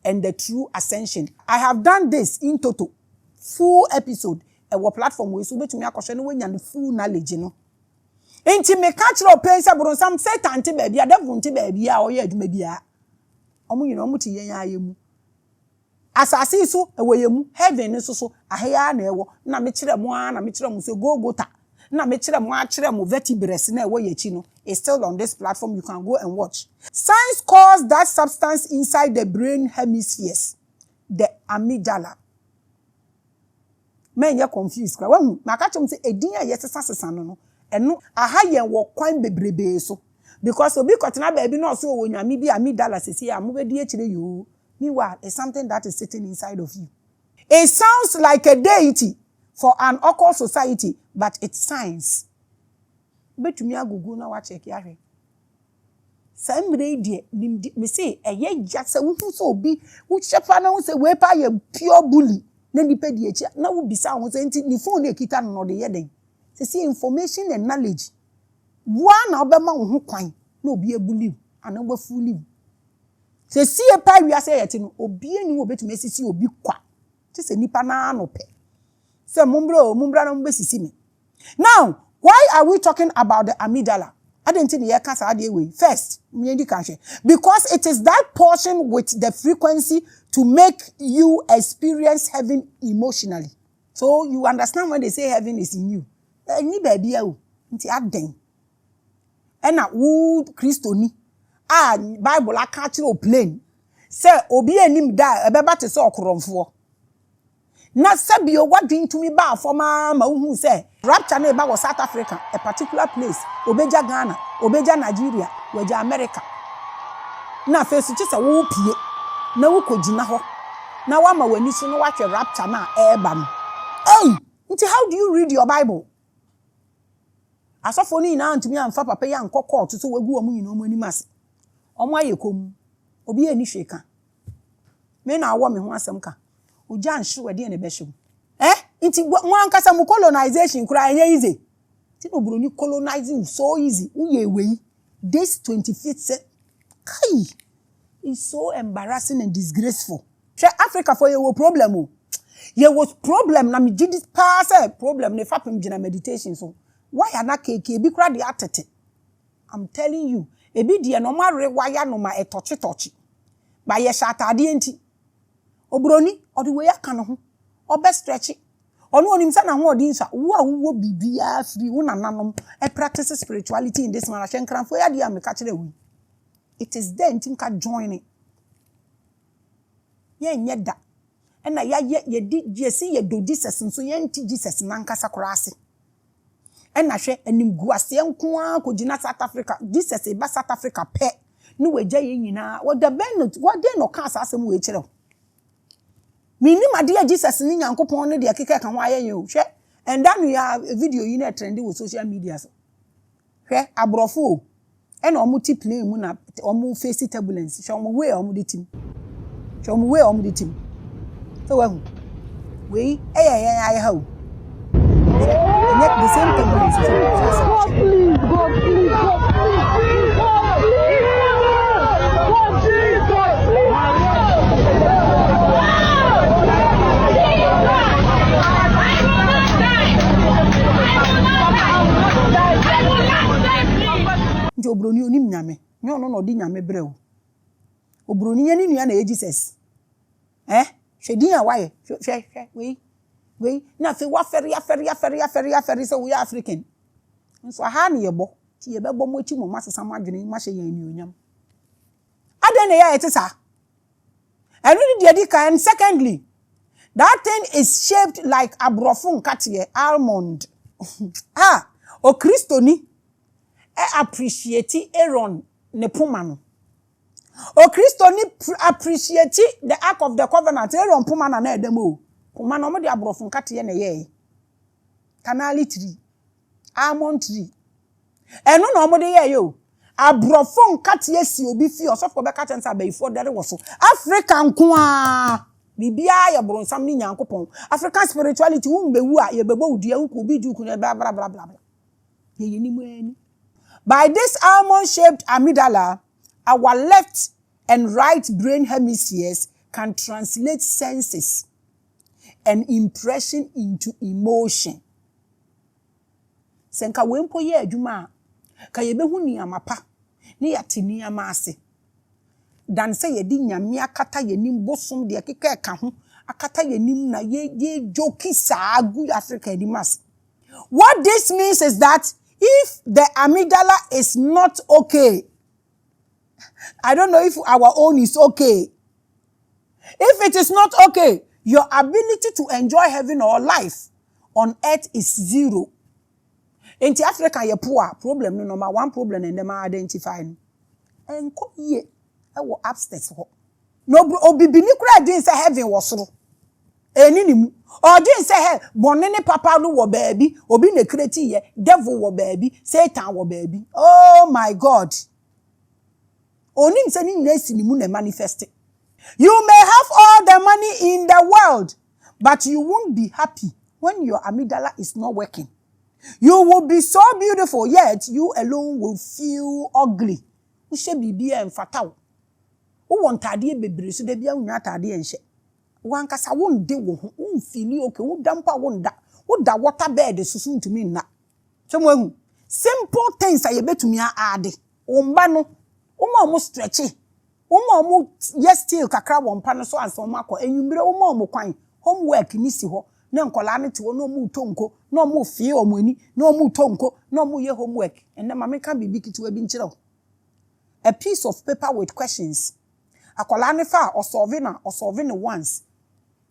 and the true ascension. I have done this in total, full episode, our platform we so betumi akoshe no wanya full knowledge no. Enti me catch up pain say bronsam Satan te baabi a devil te baabi a oye adwuma bia. Omo yino omo te yen ayemu. Asase so eweyemu, heaven so ahia na ewo na me kire mo na me kire mo so Golgotha na me kire mo a kire mo vertebrae na ewo yachi no. It's still on this platform. You can go and watch. Science calls that substance inside the brain hemispheres the amygdala. Men you confused. When makachom say edin a yesesa no eno aha yen wo kwan bebrebe so because obi kotena ba bi no so wo nyame bi amygdala sesi a mo bedi akire you. Meanwhile, it's something that is sitting inside of you. It sounds like a deity for an occult society, but it's science. Bet me agugu na wa check yare. Sambre die me say eye jase wo so obi wo chefa na wo say we pa ye pure bully na nipa die echi na wo bisa wo say nti ni phone e kita no de ye den. Say information and knowledge. Wa na obema wo ho kwan na obi ebuli ana wo fuli. Say see e pa wi ase yete no obi eni wo betumi sisi obi kwa. Ti say nipa na no pe. Say mumbra na mbesisi me. Now, why are we talking about the amygdala? I didn't think the first, because it is that portion with the frequency to make you experience heaven emotionally. So you understand when they say heaven is in you. Ni baby nti aden. And na wo Christo ni. Bible aka kire plain. Say obi anim da ebeba te se okoromfo. Na sabio wadwin to me ba for ma hu say rapture na eba was South Africa, a particular place, obeja Ghana, obeja Nigeria, weja America. Na face chi say wo pie na wo kogina ho na wa ma wani so no watwe rapture na eba no. Hey, nti how do you read your Bible? Asofo ni na ntumi amfa papa ya nkọ court so wegu omu nyina omu animase. Omu ayekom. Obi eni hweka. Me na awo me ho asem ka. Oja nhwe wede ne behwe. Inti mo ankasa mu colonization kura enye easy. Ti no bro ni colonizing so easy. Uye ewe. This 25th century kai is so embarrassing and disgraceful. Africa for your problem o. Ye was problem na me did this pass problem ne fapem gina meditation so. Why ana keke bi kura de atete. I'm telling you, ebi de no ma rewire no ma etochi. Ba ye shatade enti. Obroni or the way I can ho obe stretch onu onim sa na ho odin sa wo a wo bibia free wo nananom e practice spirituality in this manner shenkranfo ya dia me ka kire wi. It is then think join it ye nyeda and na ya ye di jesi ye do Jesus so ye nti Jesus nankasa korase and na hwe anim guase nko a kogina South Africa Jesus e ba South Africa pe no wagya ye nyina wo da ben wo de no ka asasem we kire. Minim ade Jesus ni nyankopon ne de akeka ka ho ayen o hwe and that we have a video you know trending with social media so hwe abrofo e na omo ti play mu na omo face turbulence hwe omo we omo de tim hwe omo we omo de tim so we aye ha o the same turbulence so please go Obroni onim nyame nyo no di nyame brɛ obroni ye ni nua na Jesus hwedin a waye hwe we na fe wa feri se we African nso aha na yebo ti yebebo mo chi mo masesa mo adwene ma hye yan nionyam aden na ya etisa enu ni de di kan. Secondly, that thing is shaped like abrofo nkate almond o kristoni appreciate Aaron ne poma no. O kristoni appreciate the ark of the covenant. Aaron poma na edem o. Poma no mo de abrofo nkate na ye. Canali tree, almond tree. Eno no mo de ye yo. Abrofo nkate si obi fi osofo be ka tensa be ifo dere wo so. Africa nko a bibia ye bronsam ni nyankopon. African spirituality wo mbewu a ye bebo udua wo bi du ku na bla bla bla bla. Ye ni mu ani. By this almond-shaped amygdala, our left and right brain hemispheres can translate senses and impression into emotion. Senka wempo ye adwuma ka yebehu ni amapa ni yatini amase. Dan se yedi nyame akata yenim bosom de keka ka ho akata yenim na ye joki saagu Africa edimas. What this means is that if the amygdala is not okay, I don't know if our own is okay. If it is not okay, your ability to enjoy heaven or life on earth is zero. In Africa, you poor problem, no number one problem, and them are identifying. And come here, I will upstairs. No, obibini kura didn't say heaven was so. Eninim or didn't say hey bonene papa no wo baby obi ne kreti ye devil wo baby Satan wo baby. Oh my God, onim say ni nesi ni mu na manifest. You may have all the money in the world, but you won't be happy when your amygdala is not working. You will be so beautiful, yet you alone will feel ugly. We should be and fatal. Who want tadie bebre so de bia unya tadie enhye. Wankasa won de wo ho feel okay wo dampa wo da water bed susu ntumi na. Chemo ehu. Simple things aye betumi aade. Omba no, omo stretchy. Omo yes still kakra wompa no so anso makọ enwumire omo kwan. Homework ni si ho. Na nkola ne te wo no mu tonko, no mu fie omani, no mu tonko, no mu ye homework. And then mama can be big to be nchiro. A piece of paper with questions. Akola ne fa or solving once.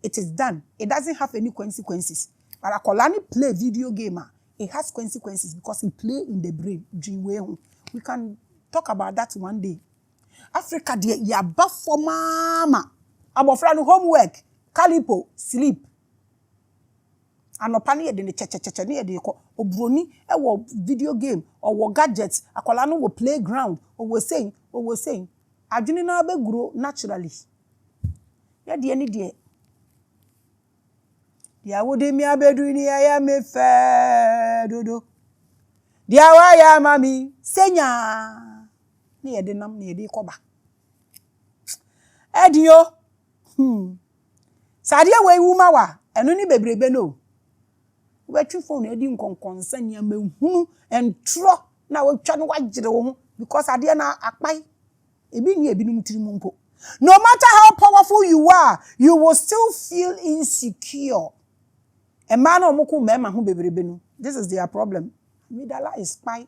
It is done. It doesn't have any consequences. But akola ne play video game, it has consequences because it play in the brain. We can talk about that one day. Africa de ya ba for mama. Abofra no homework, calipo, sleep. Anopani ye de ne cheche ne de ko obroni e wo video game or wo gadgets akola no wo playground or we saying adwene na be grow naturally ye de ni de dia wo de mi abedu ni ya me fe dodo dia wa ya mami senya ne ye de nam ne ye de koba edio sade we wuma wa eno ni bebrebe no we phone edi nkonkonsa nia mahunu entro na we twa no wagire wo because ade na akpai ebi ni ebi num tirimu mpo. No matter how powerful you are, you will still feel insecure. A man or moku mema hu bebrebe no. This is their problem. Amygdala is spy.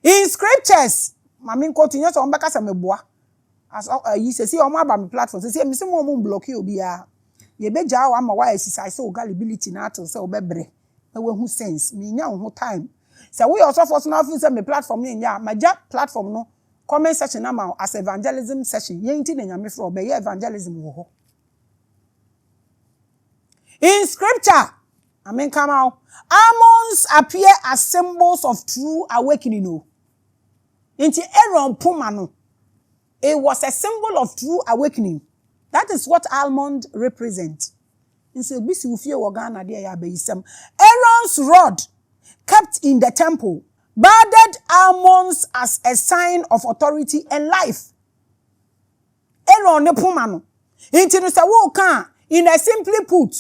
In scriptures, mami continue so mbaka sa meboa. As you say o ma ba me platform say me se mo block you obi a. Ye beja wa ma wa exercise so gullibility na to say obebre na we hu sense me nya ho time say we also for now feel say me platform nya maja platform no comment section na ma as evangelism session yenti na nyame fro be evangelism wo ho. In scripture come out almonds appear as symbols of true awakening no enti Aaron poma no it was a symbol of true awakening. That is what almond represent. In so bisi ufie wogana de ya beisem. Aaron's rod kept in the temple budded almonds as a sign of authority and life. Aaron ne poma no. Inti no se wo kan in a simply put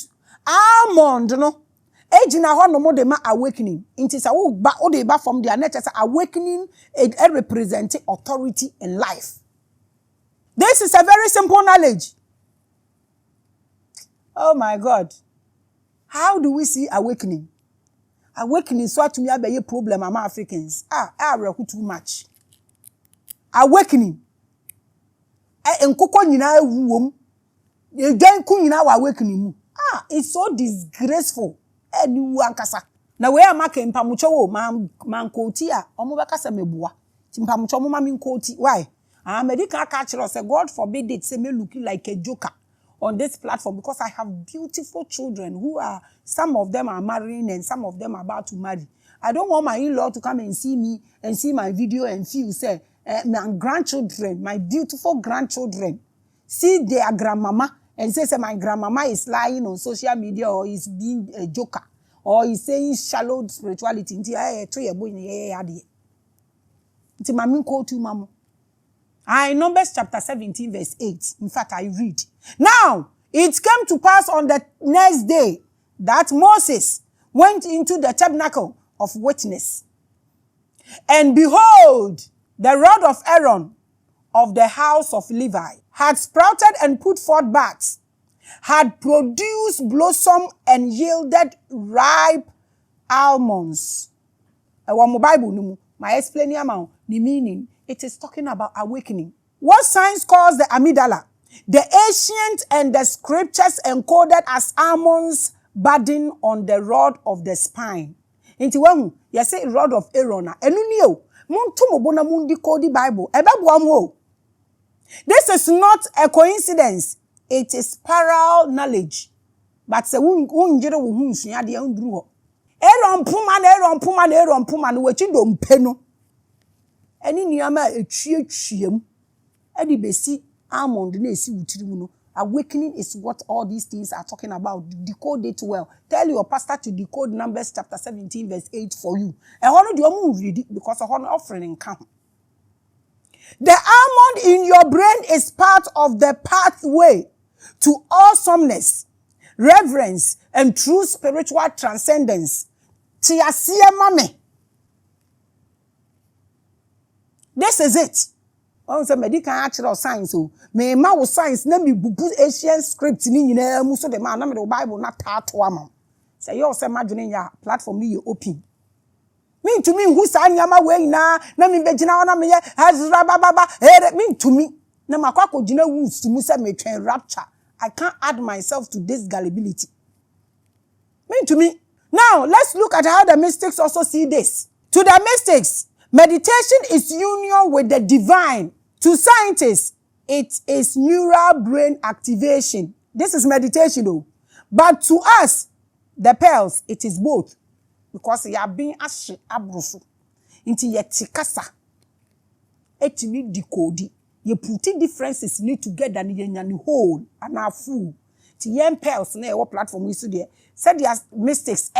almond no age na ho no mo de ma awakening. Inti sa wo ba o de ba from their nature awakening it represents authority in life. This is a very simple knowledge. Oh my God. How do we see awakening? Awakening so to me be a problem among Africans. I reku too much. Awakening. Enkoko nyina ewuom. E dan ku nyina wa awakening mu. It's so disgraceful. Eni wankasa. Na we amaka mpamucho wo mankoti a omo bekasa mebua. Timpamucho mo maminkoti. Why? Medical culture say God forbid it say me looking like a joker on this platform because I have beautiful children who are, some of them are marrying and some of them are about to marry. I don't want my in-law to come and see me and see my video and feel, say, my grandchildren, my beautiful grandchildren, see their grandmama and say my grandmama is lying on social media or is being a joker or is saying shallow spirituality. Numbers chapter 17 verse 8. In fact, I read. Now, it came to pass on the next day that Moses went into the tabernacle of witness. And behold, the rod of Aaron of the house of Levi had sprouted and put forth buds, had produced blossom and yielded ripe almonds. My explaining amount, the meaning, it is talking about awakening. What science calls the amygdala, the ancient and the scriptures encoded as almonds budding on the rod of the spine. Inti wahu, you say rod of Aaron. Enu ni o, muntu mobona mundi kodi Bible. Ebebuamu. This is not a coincidence. It is parallel knowledge. But se unjere wo hu nsua de anduru ho. Aaron puma wechi do mpeno. Eni niyama etwie edi besi almond na esi wutiri mu no. Awakening is what all these things are talking about. Decode it well. Tell your pastor to decode Numbers chapter 17 verse 8 for you. And one of the read it because of one offering in camp. The almond in your brain is part of the pathway to awesomeness, reverence, and true spiritual transcendence. Tiasia Maame. This is it. On say medical natural science o. Me ma wo science na me bubu Asian script ni nyina mu so de ma na me the Bible na tato ama. Say you say madwene ya platform ni open. Me to me who sa nyama we na me begina na me ye baba me to me na makwako gina woods to mu say me twen rapture. I can't add myself to this gullibility. Me to me. Now, let's look at how the mystics also see this. To the mystics, meditation is union with the divine. To scientists, it is neural brain activation. This is meditation though. But to us, the pearls, it is both. Because you are being ashe abrufu. Into ye tikasa. Etimi decode. You putting differences need together and you whole and are full. To yen pearls na what platform we see there. Said their mystics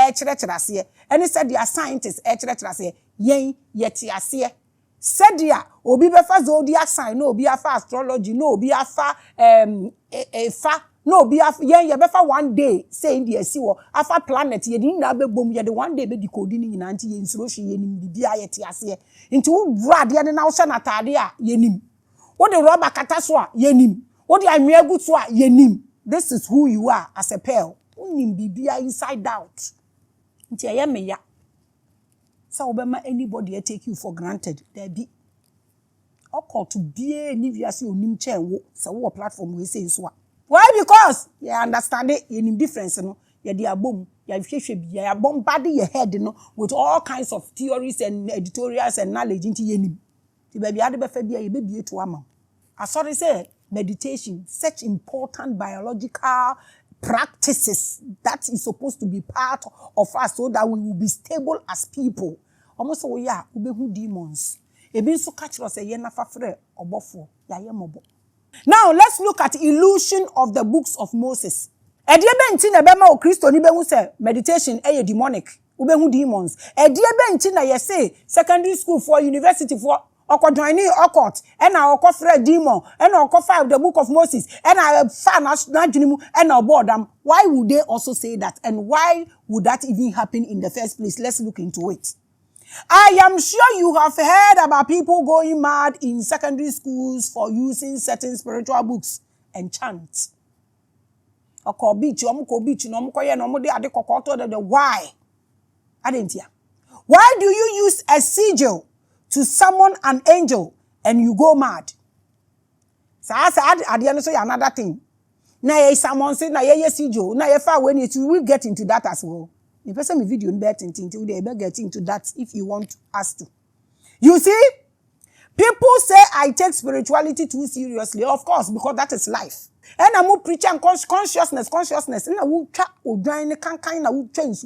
here. And said their scientists here. Yen yet here. Said their obi befa zodiac sign, no be afa astrology, no be afa fa, no be afa yen ye befa one day saying the siwo afa planet ye din na be bom ye the one day be decoding in anti ye nsuro hwe ye nim bibia ye te ase. Nti wo brade ye na wo hye natade a ye nim. Wo de rubber kata so a ye nim. Wo de anwea gu so a ye nim. This is who you are as a pearl. Unim bibia inside out. Nti ye me ya. So obema anybody take you for granted. There be. Oko to be any viasi onim chen wo. So wo platform we say so. Why? Because you understand it in difference no. You dey abom. You hwehwe bi. You bombard your head no with all kinds of theories and editorials and knowledge into yenim. Ti baby ade be fa bia ye be bie to ama. Asori say meditation, such important biological practices that is supposed to be part of us so that we will be stable as people. Almost we are ubehu demons. Ebi so catch us a yena fafre obofo ya yemobo. Now let's look at illusion of the books of Moses. Ediebe nti na bema o Kristo ni behu say meditation eye demonic. Ubehu demons. Ediebe nti na ye say secondary school for university for oko joining occult and na oko frɛ demon and na oko five the book of Moses and na fa na dwenimu and na boredom. Why would they also say that, and why would that even happen in the first place? Let's look into it. I am sure you have heard about people going mad in secondary schools for using certain spiritual books and chants. Oko beach, omko beach, no omko ye no mo de ade kokoto de why? Adentia. Why do you use a sigil to summon an angel and you go mad? So I said at the end so another thing. Na ye someone say na ye sigil, na ye far when it will get into that as well. The person me video bet into they get into that if you want us to. You see, people say I take spirituality too seriously, of course, because that is life. And I'm preaching consciousness. And I will try to kind of change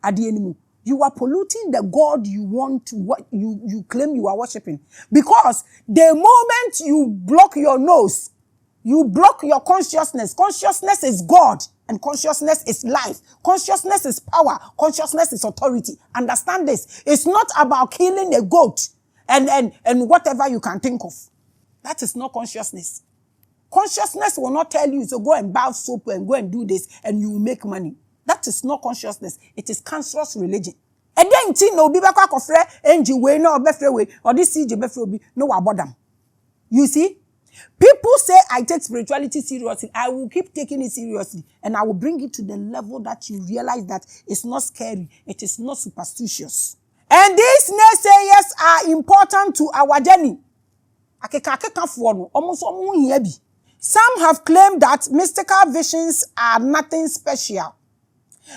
at the enemy. You are polluting the God you want to what you claim you are worshiping. Because the moment you block your nose, you block your consciousness. Consciousness is God. And consciousness is life. Consciousness is power. Consciousness is authority. Understand this. It's not about killing a goat and whatever you can think of. That is not consciousness. Consciousness will not tell you to go and buy soap and go and do this and you will make money. That is not consciousness. It is cancerous religion. And then no be back of angel way no be way or this CJ be no about them. You see? People say I take spirituality seriously. I will keep taking it seriously. And I will bring it to the level that you realize that it's not scary. It is not superstitious. And these naysayers are important to our journey. Some have claimed that mystical visions are nothing special,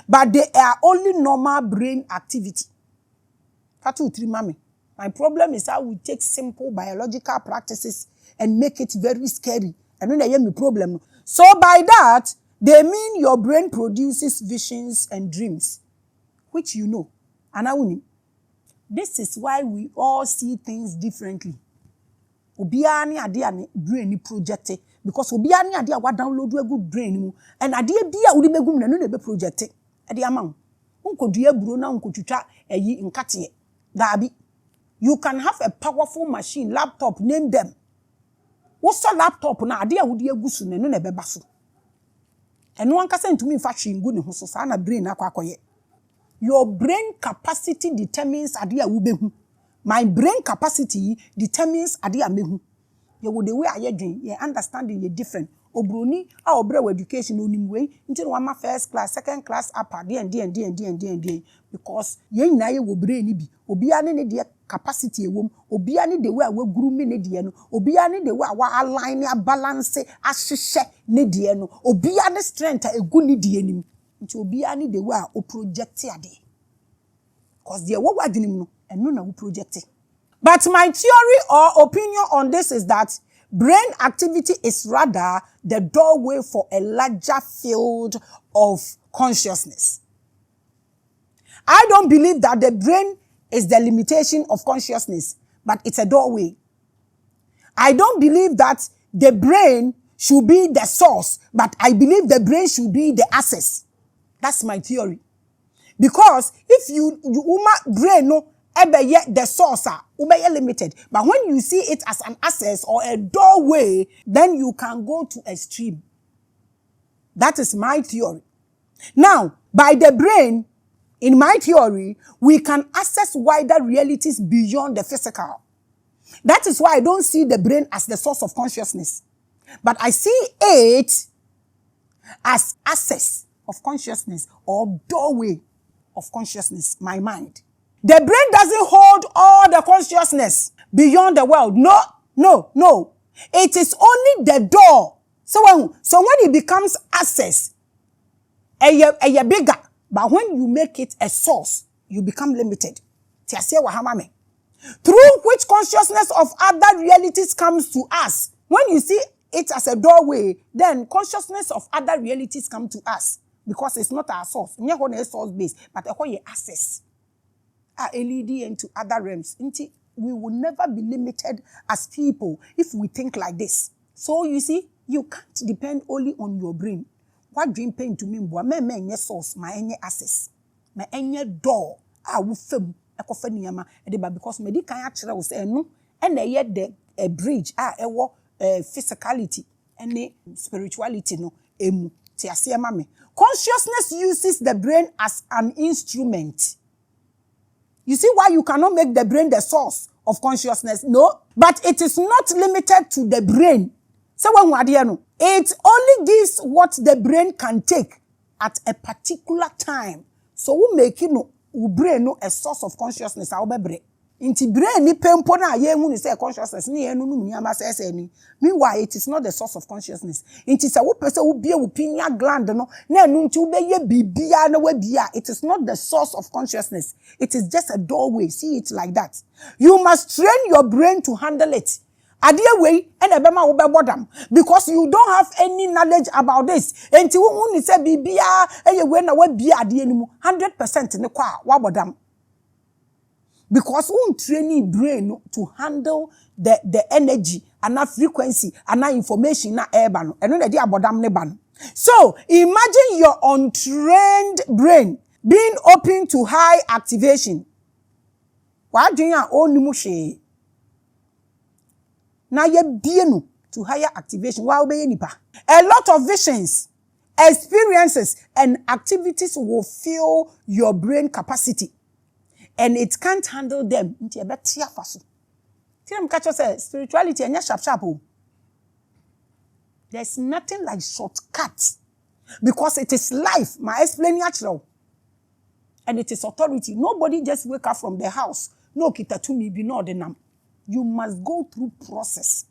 but they are only normal brain activity. My problem is how we take simple biological practices and make it very scary. And when I hear my problem. So by that, they mean your brain produces visions and dreams, which you know. And this is why we all see things differently. Obiani idea brain projected because obiani idea what download a good brain and idea dia udi begum na no be projected. Adi amount. Unko dua buro na unko twitwa eyi nkate. Dabi. You can have a powerful machine, laptop, name them. What's a laptop na ade a wodi agusu na no na beba so. Eno anka se ntumi mfa hwengu ne ho so sa na brain akwakoye. Your brain capacity determines ade a wo behu. My brain capacity determines ade a mehu. Ye wo the way aye dwen, ye understanding ye different. Obroni a obre education onim way nti no ma first class, second class upper and because ye nyina ye wo brain ni bi. Obia ne de capacity ewom, obia ne de way we guru me ne de no, obia ne de way wa align ya balance ahihye ne de no, obia ne strength egu ne de anim. Nti obia ne de way o project ade. Because the wo wadwenim no eno na wo project. But my theory or opinion on this is that brain activity is rather the doorway for a larger field of consciousness. I don't believe that the brain is the limitation of consciousness, but it's a doorway. I don't believe that the brain should be the source, but I believe the brain should be the access. That's my theory. Because if you brain no the source are limited. But when you see it as an access or a doorway, then you can go to a extreme. That is my theory. Now, by the brain, in my theory, we can access wider realities beyond the physical. That is why I don't see the brain as the source of consciousness. But I see it as access of consciousness or doorway of consciousness, my mind. The brain doesn't hold all the consciousness beyond the world. No. It is only the door. So when it becomes access, a bigger. But when you make it a source, you become limited. Through which consciousness of other realities comes to us. When you see it as a doorway, then consciousness of other realities come to us. Because it's not our source. It's not a source base, but a access. LED into other realms. We will never be limited as people if we think like this. So you see, you can't depend only on your brain. What dream pain to me, my source, my any access, my any door. I will film because me di kan actually will say no. and the a bridge physicality and spirituality no emu ti ase mame. Consciousness uses the brain as an instrument. You see why you cannot make the brain the source of consciousness? No, but it is not limited to the brain. So when it only gives what the brain can take at a particular time. So we make brain a source of consciousness. Inti brain ni pempo na ye hu ni say consciousness ni enu nu nyama say ni. Meanwhile, it is not the source of consciousness. Inti say wo pese wo bie wo pineal gland no na enu nti wo be ye bibia na wa bia. It is not the source of consciousness. It is just a doorway. See it like that. You must train your brain to handle it. Adie way and ebema wo be bodam because you don't have any knowledge about this. Enti wo ni say bibia eye we na wa bia ade ni mu 100% ne kwa wa bodam. Because we training brain to handle the energy and that frequency and that information na airban and no dey abodam ne ban. So imagine your untrained brain being open to high activation. Wa adwen a onimu hwe. Na ye bienu to higher activation. Wa obeye nipa. A lot of visions, experiences and activities will fill your brain capacity. And it can't handle them. Spirituality and sharp. There's nothing like shortcuts. Because it is life. My explain natural. And it is authority. Nobody just wake up from the house. No kita to me be no denam. You must go through process.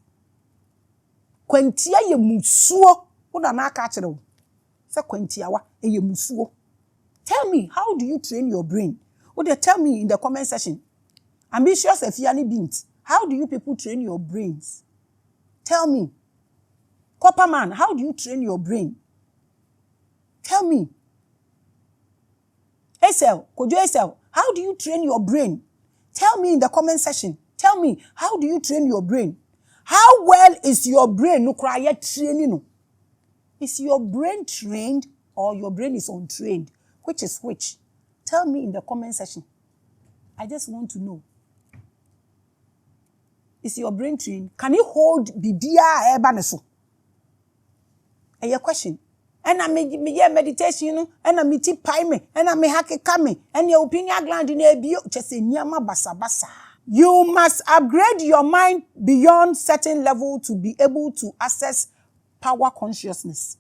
Kwentia ye musuo. Oda na ka kire. Say kwentia wa ye musuo. Tell me, how do you train your brain? Would they tell me in the comment section? Ambitious Efiani Beans. How do you people train your brains? Tell me. Copper Man, how do you train your brain? Tell me. Esel, Kojo Esel, how do you train your brain? Tell me in the comment section. Tell me, how do you train your brain? How well is your brain? No cry yet training. Is your brain trained or your brain is untrained? Which is which? Tell me in the comment section. I just want to know. Is your brain trained? Can you hold bibia ebaneso? A question. And I make me meditation, and I me tip pie me, and I me hake kame, and your opinion gland in a bio just a nyama basa basa. You must upgrade your mind beyond certain level to be able to access power consciousness.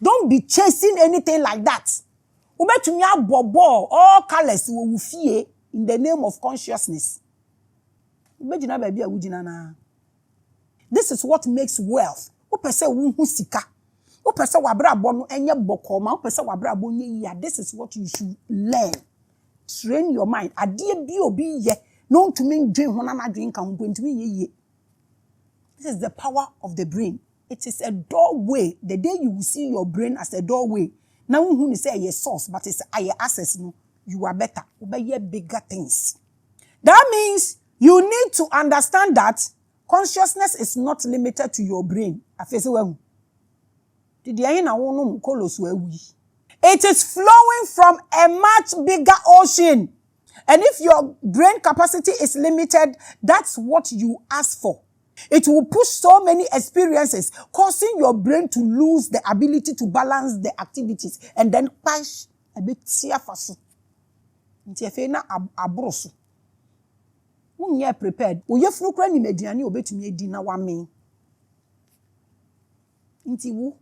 Don't be chasing anything like that. All colors will fear in the name of consciousness. This is what makes wealth. This is what you should learn. Train your mind. This is the power of the brain. It is a doorway. The day you will see your brain as a doorway, now who say a source, but it's a access, no, you are better. Obey bigger things. That means you need to understand that consciousness is not limited to your brain. It is flowing from a much bigger ocean. And if your brain capacity is limited, that's what you ask for. It will push so many experiences, causing your brain to lose the ability to balance the activities and then crash a bit faster. Ntiefena abroso. Unye prepared. Oyefunu kra ni mediani obetumi edi na wame. Nti wo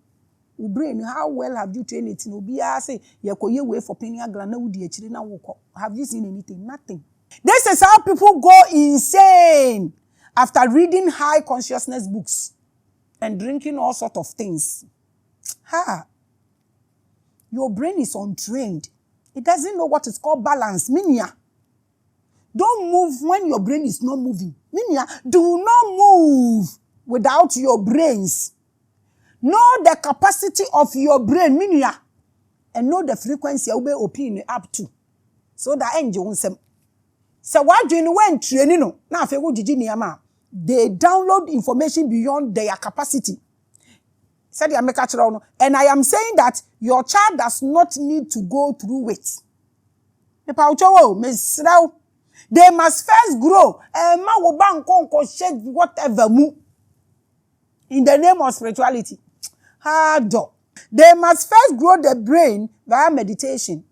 brain, how well have you trained it? No be say yekoye way for pineal gland na wudi akiri na woko. Have you seen anything? Nothing. This is how people go insane after reading high consciousness books and drinking all sorts of things. Your brain is untrained. It doesn't know what is called balance. Minya. Don't move when your brain is not moving. Minya, do not move without your brains. Know the capacity of your brain, Minya, and know the frequency you be open up to. So that angel won't say. So what do you when training? Now if you they download information beyond their capacity. Said and I am saying that your child does not need to go through it. They must first grow. Ma wo ban konko shed whatever mu. In the name of spirituality. Hard. They must first grow the brain via meditation.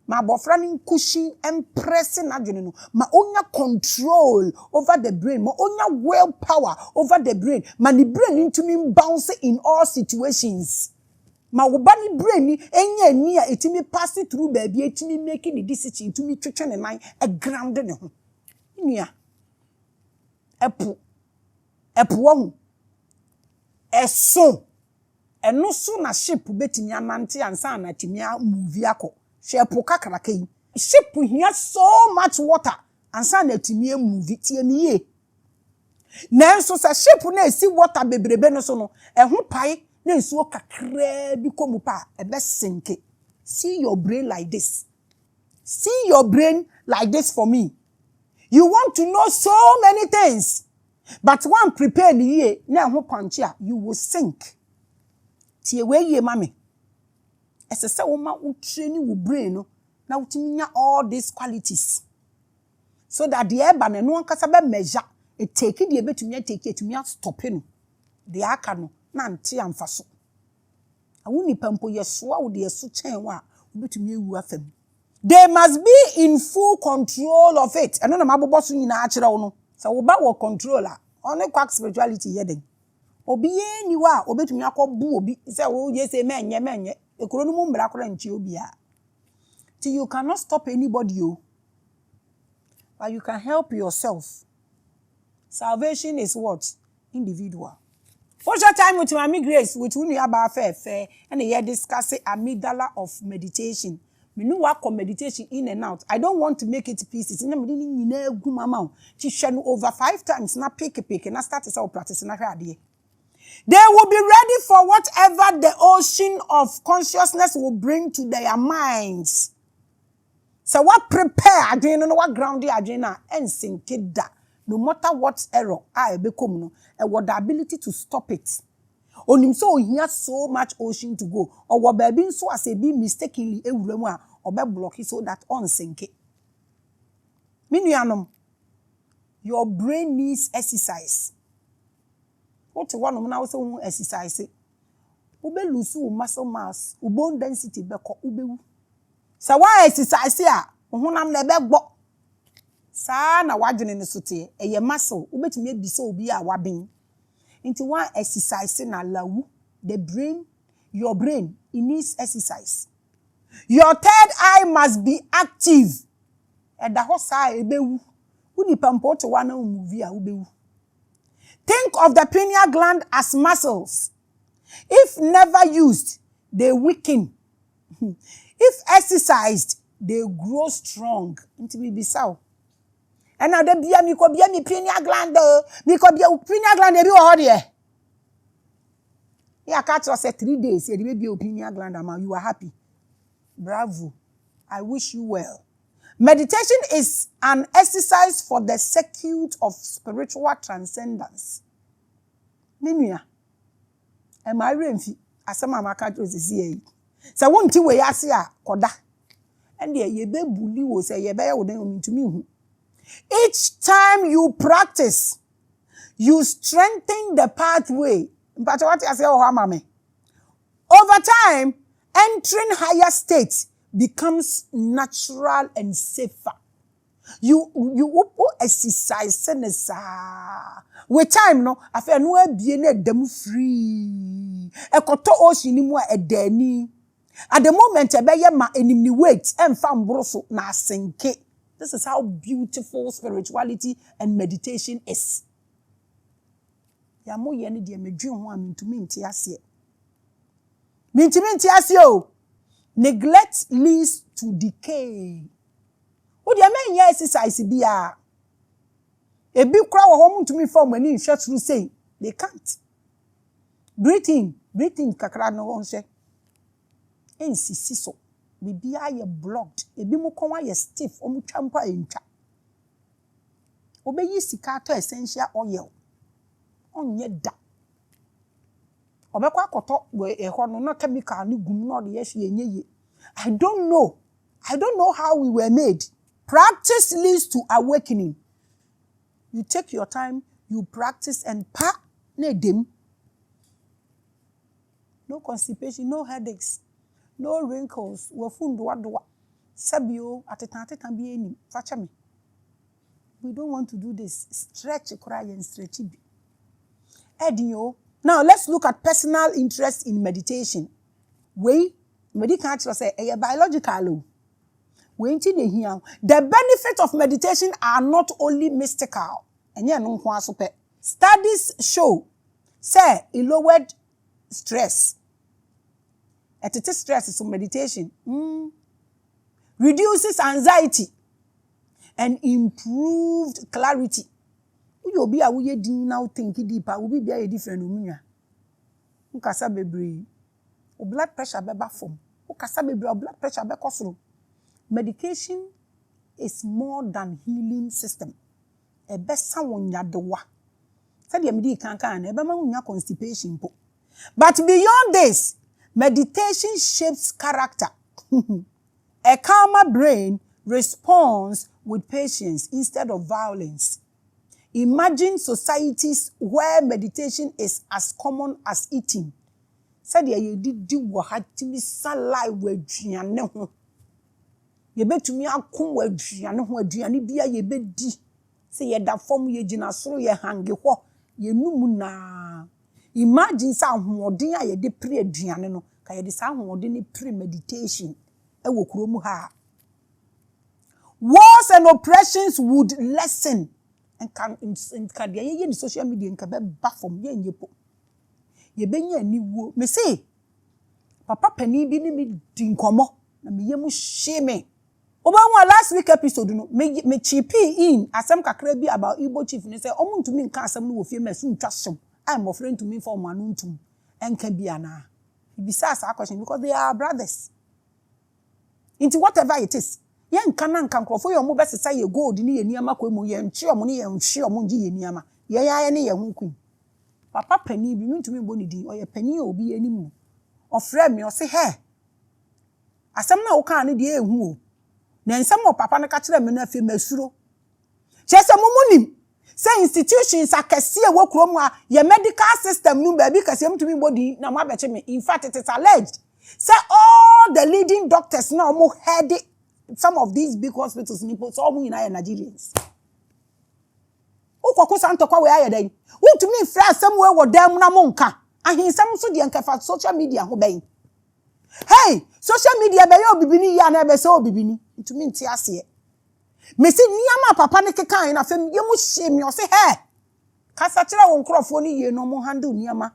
Ma bofraning cushion and pressing adrenaline. Ma onya control over the brain. Ma onya willpower over the brain. Ma the brain into me bounce in all situations. Ma wobani brain ni enye ni a etimi pass through baby etimi making the decision to me twetwe ne nan a ground ne ho. Nia. Epo wo eso eno so na ship betimi anante ansa na timi a movie akọ ship kakraka yi ship hia so much water ansa na timi a movie tie mi ye nanso sa ship na esi water bebrebe no so no ehun pai na nsuo kakra bi komu pa ebe sinke. See your brain like this. See your brain like this for me. You want to know so many things. But one prepare the year, na ho kwanche you will sink. Tie we ye mame. Ese se wo ma wo training wo brain no na wo timinya all these qualities. So that the eba na no ankasa be measure, e take the betumia take it to stop no. The aka no na nte amfa so. Awuni pampo yeso a wo de yeso chen wa obetumi ewu afam. They must be in full control of it. Eno na mabobo so nyina a kire wo no. So wo ba wo controller. Only quack spirituality yeden. Obi ye ni wa obetumi akobu obi say wo ye say menye ekuro no mu mbra kora nchi obi a. Till you cannot stop anybody you. But you can help yourself. Salvation is what? Individual. What's your time with Maame Grace with who you about fair and here discuss amygdala of meditation. Me know what meditation in and out. I don't want to make it pieces. Over 5 times na pick and I start to practice na They will be ready for whatever the ocean of consciousness will bring to their minds. So what prepare again no what ground again and sink it that. No matter what error I become no, and what the ability to stop it. On him so he has so much ocean to go. Or what baby so as a be mistakenly a woman or be block it so that on sink it. Minianum, your brain needs exercise. What one of now so exercise it. Ube lose muscle mass, bone density beko ube. So why exercise here? Uhunam nebe bo. Sa na wadwene ne sote eye muscle ubetumi ebise obi a waben into one exercise na lawu the brain your brain it needs exercise. Your third eye must be active and the whole side ebewu uni pampo to one movie a ubewu. Think of the pineal gland as muscles. If never used they weaken. If exercised they grow strong. Into be bisaw. And now the bia mi pineal gland mi ko bia pineal gland e bi wo hode ya catch us 3 days e be bia pineal gland am you are happy. Bravo. I wish you well. Meditation is an exercise for the circuit of spiritual transcendence. Menua am I remfi asema maka to sisi e se wonti we ase a koda and ye be buli wo se ye be ye wo dan ntumi hu. Each time you practice, you strengthen the pathway. But what I say, oh, Maame. Over time, entering higher states becomes natural and safer. You exercise with time, no, I feel no be dem free. E koto ocean mu e dani. At the moment, e be ye ma enimni weight and fam broso na senke. This is how beautiful spirituality and meditation is. Yamo yeni die medwin ho amintumi nti ase. Mintumi nti ase o. Neglect leads to decay. Wo de men ye exercise bia. Ebi kura wo ho mintumi form ani hwe through say they can't. Breathing kakra no won hwe. Ensisi so. Bibi aye blocked. Ebi mu konwa ye stiff. Omu twampa entwa. Obeyi sika to essential oil. Onye da. Obekwa koto we eho no no chemical ni gum no de ye hwe enye ye. I don't know how we were made. Practice leads to awakening. You take your time, you practice, and no constipation, no headaches, no wrinkles. Sabio at me. We don't want to do this. Stretch, cry, and stretch it. Edio. Now let's look at personal interest in meditation. Medical say a biological. The benefits of meditation are not only mystical. Studies show, say, it lowered stress. Stress is meditation. Reduces anxiety and improved clarity. You be a weird now thinking deeper. Will be a different Ukasa bebre. Blood pressure be form. Ukasa bebre blood pressure be kosoro. Medication is more than healing system. E besa wonya dowa. Said the medi kankan e be ma wonya constipation po. But beyond this, meditation shapes character. A calmer brain responds with patience instead of violence. Imagine societies where meditation is as common as eating. Said ye did wo hatimi salai we aduane ho. Ye betumi akon we aduane ho aduane bia ye bedi. Say ye da form ye gina soro ye hange ho ye numu na. Imagine sa ahoden a ye de pre aduane no ka ye de sa ahoden ni pre meditation e wo kurom ha. Wars and oppressions would lessen and can in social media and can be back from ye nyepo. Ye benya ni wo. Me say, Papa Penny be me dinkomo na me yemu shame. Oba last week episode no me chippy in asem kakra bi about Igbo chief ne say omo ntumi nka asem no wo fie me so ntwasom. I'm offering to me for manuntum enka bi ana. He besides our question because they are brothers. Into whatever it is. Yen kana nka nkrofo ye mo besesa ye gold ni ye niama kwemu ye nchi omo ni ye nchi omo ngi ye niama ye ya ne ye hunku papa pani bi ntumi bo ni din o ye pani obi anim ofre me o se he asem na wo kan ne de ehu o na nsem o papa ne ka kire me na afi masuro chese mumunim say institutions akese e wo krom a ye medical system nu ba bi kase mtumi bo din na mo abeche me. In fact, it is alleged say all the leading doctors now mo head some of these big hospitals nipo so all in Nigerians. Ukoko santo kwa we ayeden. Wuntumi fra somewhere wo dem na monka. Ahinsam so de nkafa social media ho ben. Hey, social media be yo bibini ya na be se obibini. Ntumi nti ase. Me se niama papa ne kekan na fam yemu shame o se he. Kasa kira wo nkrofo ni ye no mo handle niama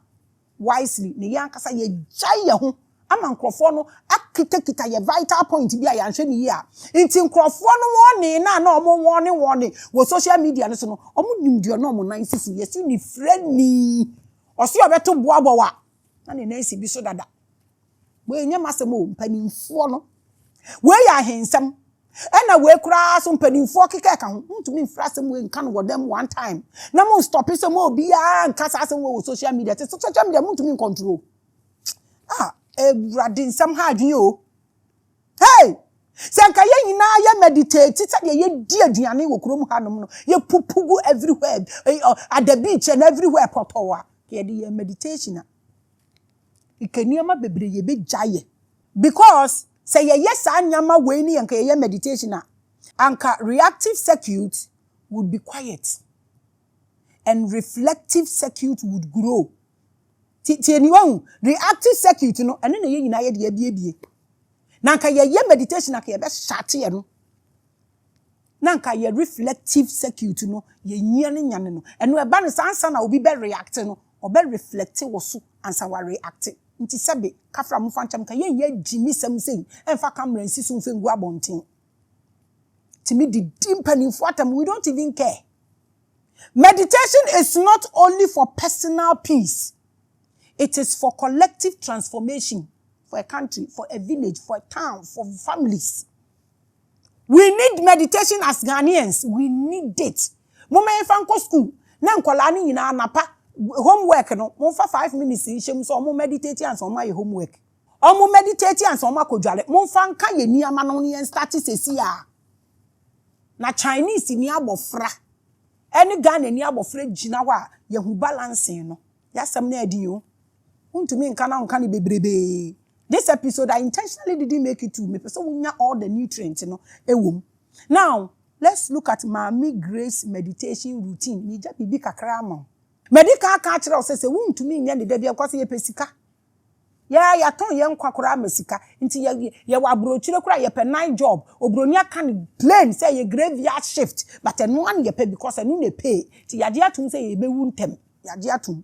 wisely. Ne yan kasa ye jai ye ho. Ama nkrofo no akita ye vital point bi a ya nhwe ni ya nti nkrofo no woni na omo woni wo social media no so no omo nimdio na omo nan sisi yesi ni friendly osi obeto boabo wa na ne nansi bi so dada we nya masem o mpanimfo no we ya hensam ena we kura so mpanimfo keka ka ho ntumi mfrasem we nka no wodem one time na mo stop se mo obi ya nkasa asem wo social media te social media mo ntumi control Radin somehow you. Hey! Sanka ye nyina ye meditate tita ye di aduane wo krom hanom no ye pupugu everywhere at the beach and everywhere potowa ye di meditation ikaniama bebre ye be jaye because say ye yes anyama we ni anka ye meditation anka reactive circuit would be quiet and reflective circuit would grow. Anyone reactive circuit no ene na ye nyina ye de abie na nka ye meditation aka ye be shate ye no na nka ye reflective circuit no ye nyane nyane no eno e ba no sansa na obi be react no obe reflect wo so ansa wa react nti sebe kafra mu fancham ka ye jimi sam sei emfa camera nsi so mfengu abonten timi di dimpani atam we don't even care. Meditation is not only for personal peace. It is for collective transformation, for a country, for a village, for a town, for families. We need meditation as Ghanaians. We need it. Mama efanko school, na nkwala ni nyina anapa homework no, mo fa 5 minutes in shem so mo meditate and so my homework. Mo meditate and so ma kodwale. Mo fa nka ye niama no ne start sesi a. Na Chinese ni abofra. Any Ghana ni abofra gina wa ye hu balancing no. Yasam na adi yo. Untumi nka na nka ni bebrebe. This episode I intentionally didn't make it to me so we all the nutrients no ewom. Now, let's look at Maame Grace meditation routine. Ni ja bibi kakra ma. Medical ka kire o se untumi nya de bia kwase ye pesika. Ya ton ye nkwakora mesika. Nti ye wa brochire kura ye pe nine job. Obroni aka ni plain say ye graveyard shift, but eno an ye pe because eno ne pay. Ti yade atum say ye be wu ntem. Yade atum.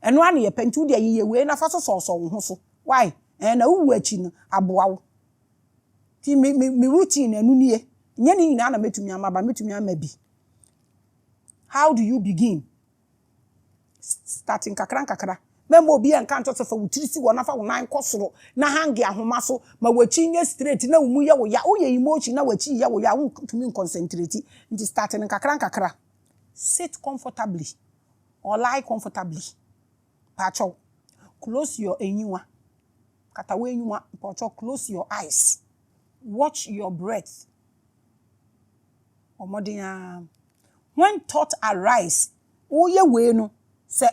Eno an ye pe nti de ye we na fa so wo ho so. Why? Na wu achi no aboa wo. Ti me routine enu nie. Nye ni nyina na metumi amaba metumi amabi. How do you begin? Starting kakra. Membo obi enka nto so fa wutirisi wo na fa wo nan kosoro na hangi ahoma so ma wachi nye straight na umu ye wo ya oye emotion na wachi ye wo ya tumi concentrate nti starting kakra. Sit comfortably or lie comfortably. Pacho. Close your enyiwa. Katawe enyiwa, pacho close your eyes. Watch your breath. Omodia. When thought arise, oye we no say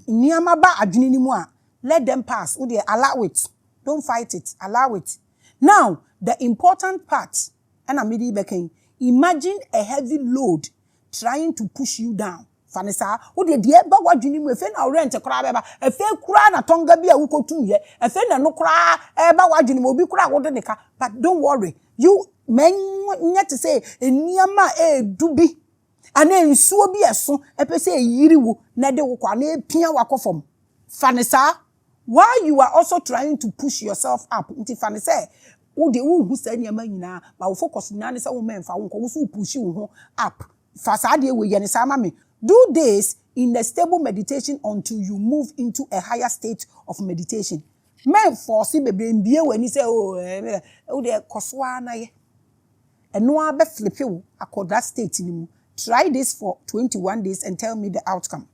niyama ba adwene ni mu a, let them pass. Allow it. Don't fight it. Allow it. Now, the important part, and I'm imagine a heavy load trying to push you down. Fanisa, de ba wadwene mu efe na rent kra beba efe kura na tonga bia wukotu ye efe na no kra ba wadwene mu obi kra wode nika. But don't worry, you men nyet say eniyama dubi ana nsuo bi eso epese yiri wo na de wo kwa na epia wakofom. Fanisa, while you are also trying to push yourself up. Nti fanisa wo de wo hu sa niyama nyina ba wo focus na ne sa wo memfa wo nko wo push wo ho up. Fasa de we ye ne sa mame. Do this in a stable meditation until you move into a higher state of meditation. Men force bebre mbie wani say o de koswa na ye. Eno abe flip you accord that state ni mu. Try this for 21 days and tell me the outcome.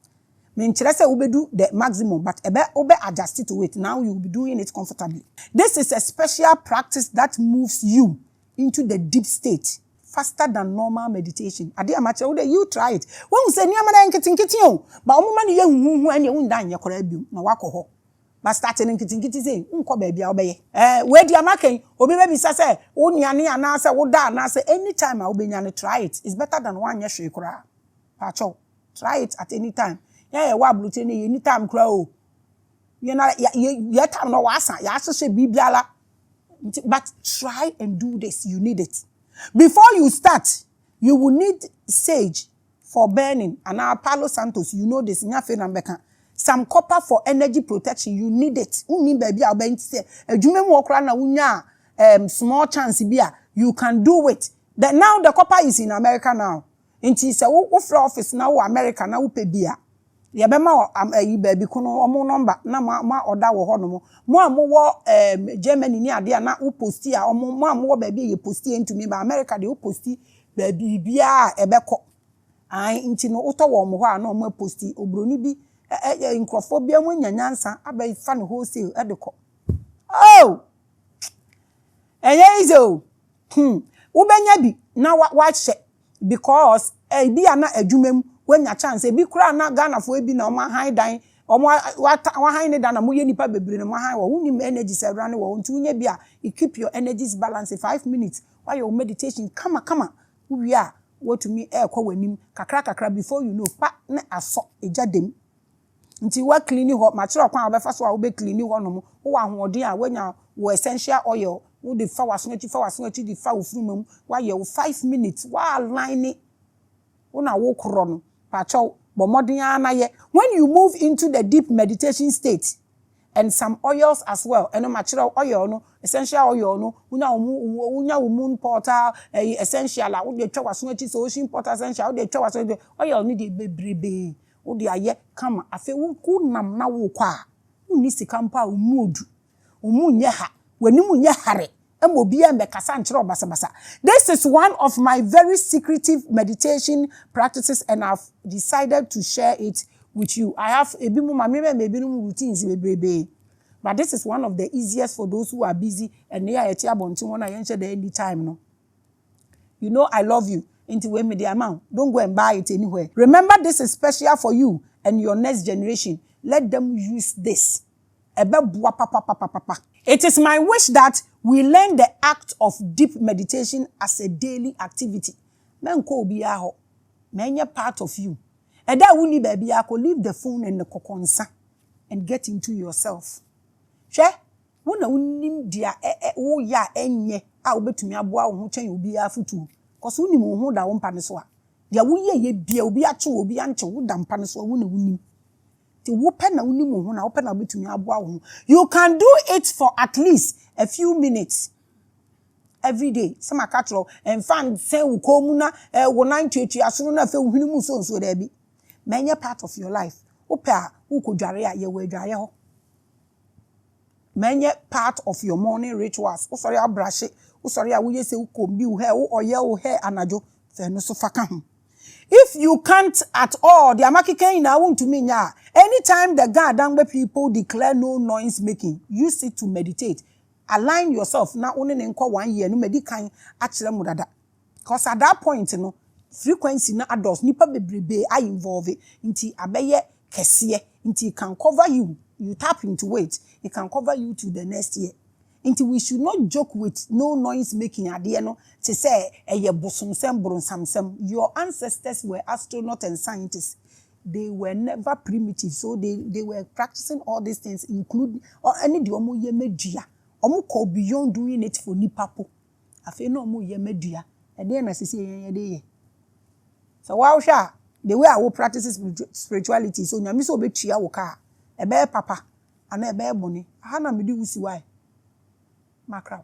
Me nkyere say do the maximum, but obe adjust it to it. Now you will be doing it comfortably. This is a special practice that moves you into the deep state faster than normal meditation. Ade amache you try it. When we say niyama na nkitinkiti o, ba omuma ni ye huhu ene unda nya kora biu na wakoho. But starting nkitinkiti say nko ba bia obeye. We di amaken obi be bisa say wo niane ana say wo da ana say anytime a obenya ne try it. It's better than one nya hwe kora. Pacho, try it at any time. Yeah, wa blute ni anytime kora o. You na ye time no wasa, ya so she bibiala. But try and do this. You need it. Before you start, you will need sage for burning and our Palo Santos. You know this. Some copper for energy protection. You need it. Small chance. You can do it. Now the copper is in America now. Inti se wo office now America now pay beer. Ya bema baby kuno omo number na ma order wo hono mo wo Germany ni ade na wo posti a omo wo baby ye posti entumi ba America de wo posti baby bia ebeko ai nti no uto wo mo ho a na omo posti obroni bi nkrofo bia mo nyanyansa abai fa ne wholesale edeko oh izo wo benya bi na wa hye because bi ana adwumam when your chance e bi kura na Ghana fo e bi na o ma han dan o mo wa han ne dan na mo ye nipa bebre na mo han wo unim energy se bra ne wo ntu nya bi a you keep your energies balance 5 minutes while your meditation kama wi a wo to me e kwa wanim kakra before you know pa na aso ejadem nti wa clean ho ma kire kwan obefa so a wo be clean ho no mo wo ahoden a wanya wo essential oil wo de fa waso di fa wo furumam wa ye wo 5 minutes wa align una wo kro no pacho bomodin na ye. When you move into the deep meditation state and some oils as well and natural oil no essential oil no unya moon portal essential a wo de twa waso achi so ocean portal essential wo de twa waso oil ni de bebrebe wo de aye kama afi wo ku nam na wo kwa uni sikampa umudu umunye ha wanimu nye hare. This is one of my very secretive meditation practices and I've decided to share it with you. I have a bit more routines, but this is one of the easiest for those who are busy and they are at one I enter the any time. No, You know I love you. Into where me the amount. Don't go and buy it anywhere. Remember, this is special for you and your next generation. Let them use this. It is my wish that we learn the act of deep meditation as a daily activity. Menko obiya ho. Menye part of you. Eda wuni baby I could leave the phone and the kokonsa and get into yourself. She? Wuna unim dia wo ya enye a obetumi aboa wo ho chen obiya futu. Cause wuni mo ho da wo mpane so a. Dia wo ye bia obi ache obi anche wo da mpane so wuna wunim. Ti wo pe na wuni mo ho na wo pe na obetumi aboa wo. You can do it for at least a few minutes every day. Some akatro and fan say wo komu na wo 90 asoro na fe wo hwini mu so da bi. Menye part of your life. Wo pe a wo kodware a ye wo adware ho. Menye part of your morning rituals. Wo sorry abrashe, wo sorry a wo yese wo kombi wo hair, wo oye wo hair anajo, fe no so faka ho. If you can't at all, the Amakiken na won't to me nya. Anytime the Gadangbe people declare no noise making, use it to meditate. Align yourself. Now only nko 1 year no medikan achire mudada. Because at that point, frequency na adults nipa bebrebe are involved into abeye kesiye, into it can cover you. You tap into it, it can cover you to the next year. Into we should not joke with no noise making no to say your ancestors were astronauts and scientists. They were never primitive, so they were practicing all these things, including or any diomo ye media. Omo ko beyond doing it for nipapo. Afe no omo ye media. And then I say so wow sha the way I will practice spirituality, so nyami so be tua wo ka ebe papa ana ebe boni aha na me di wusi why macra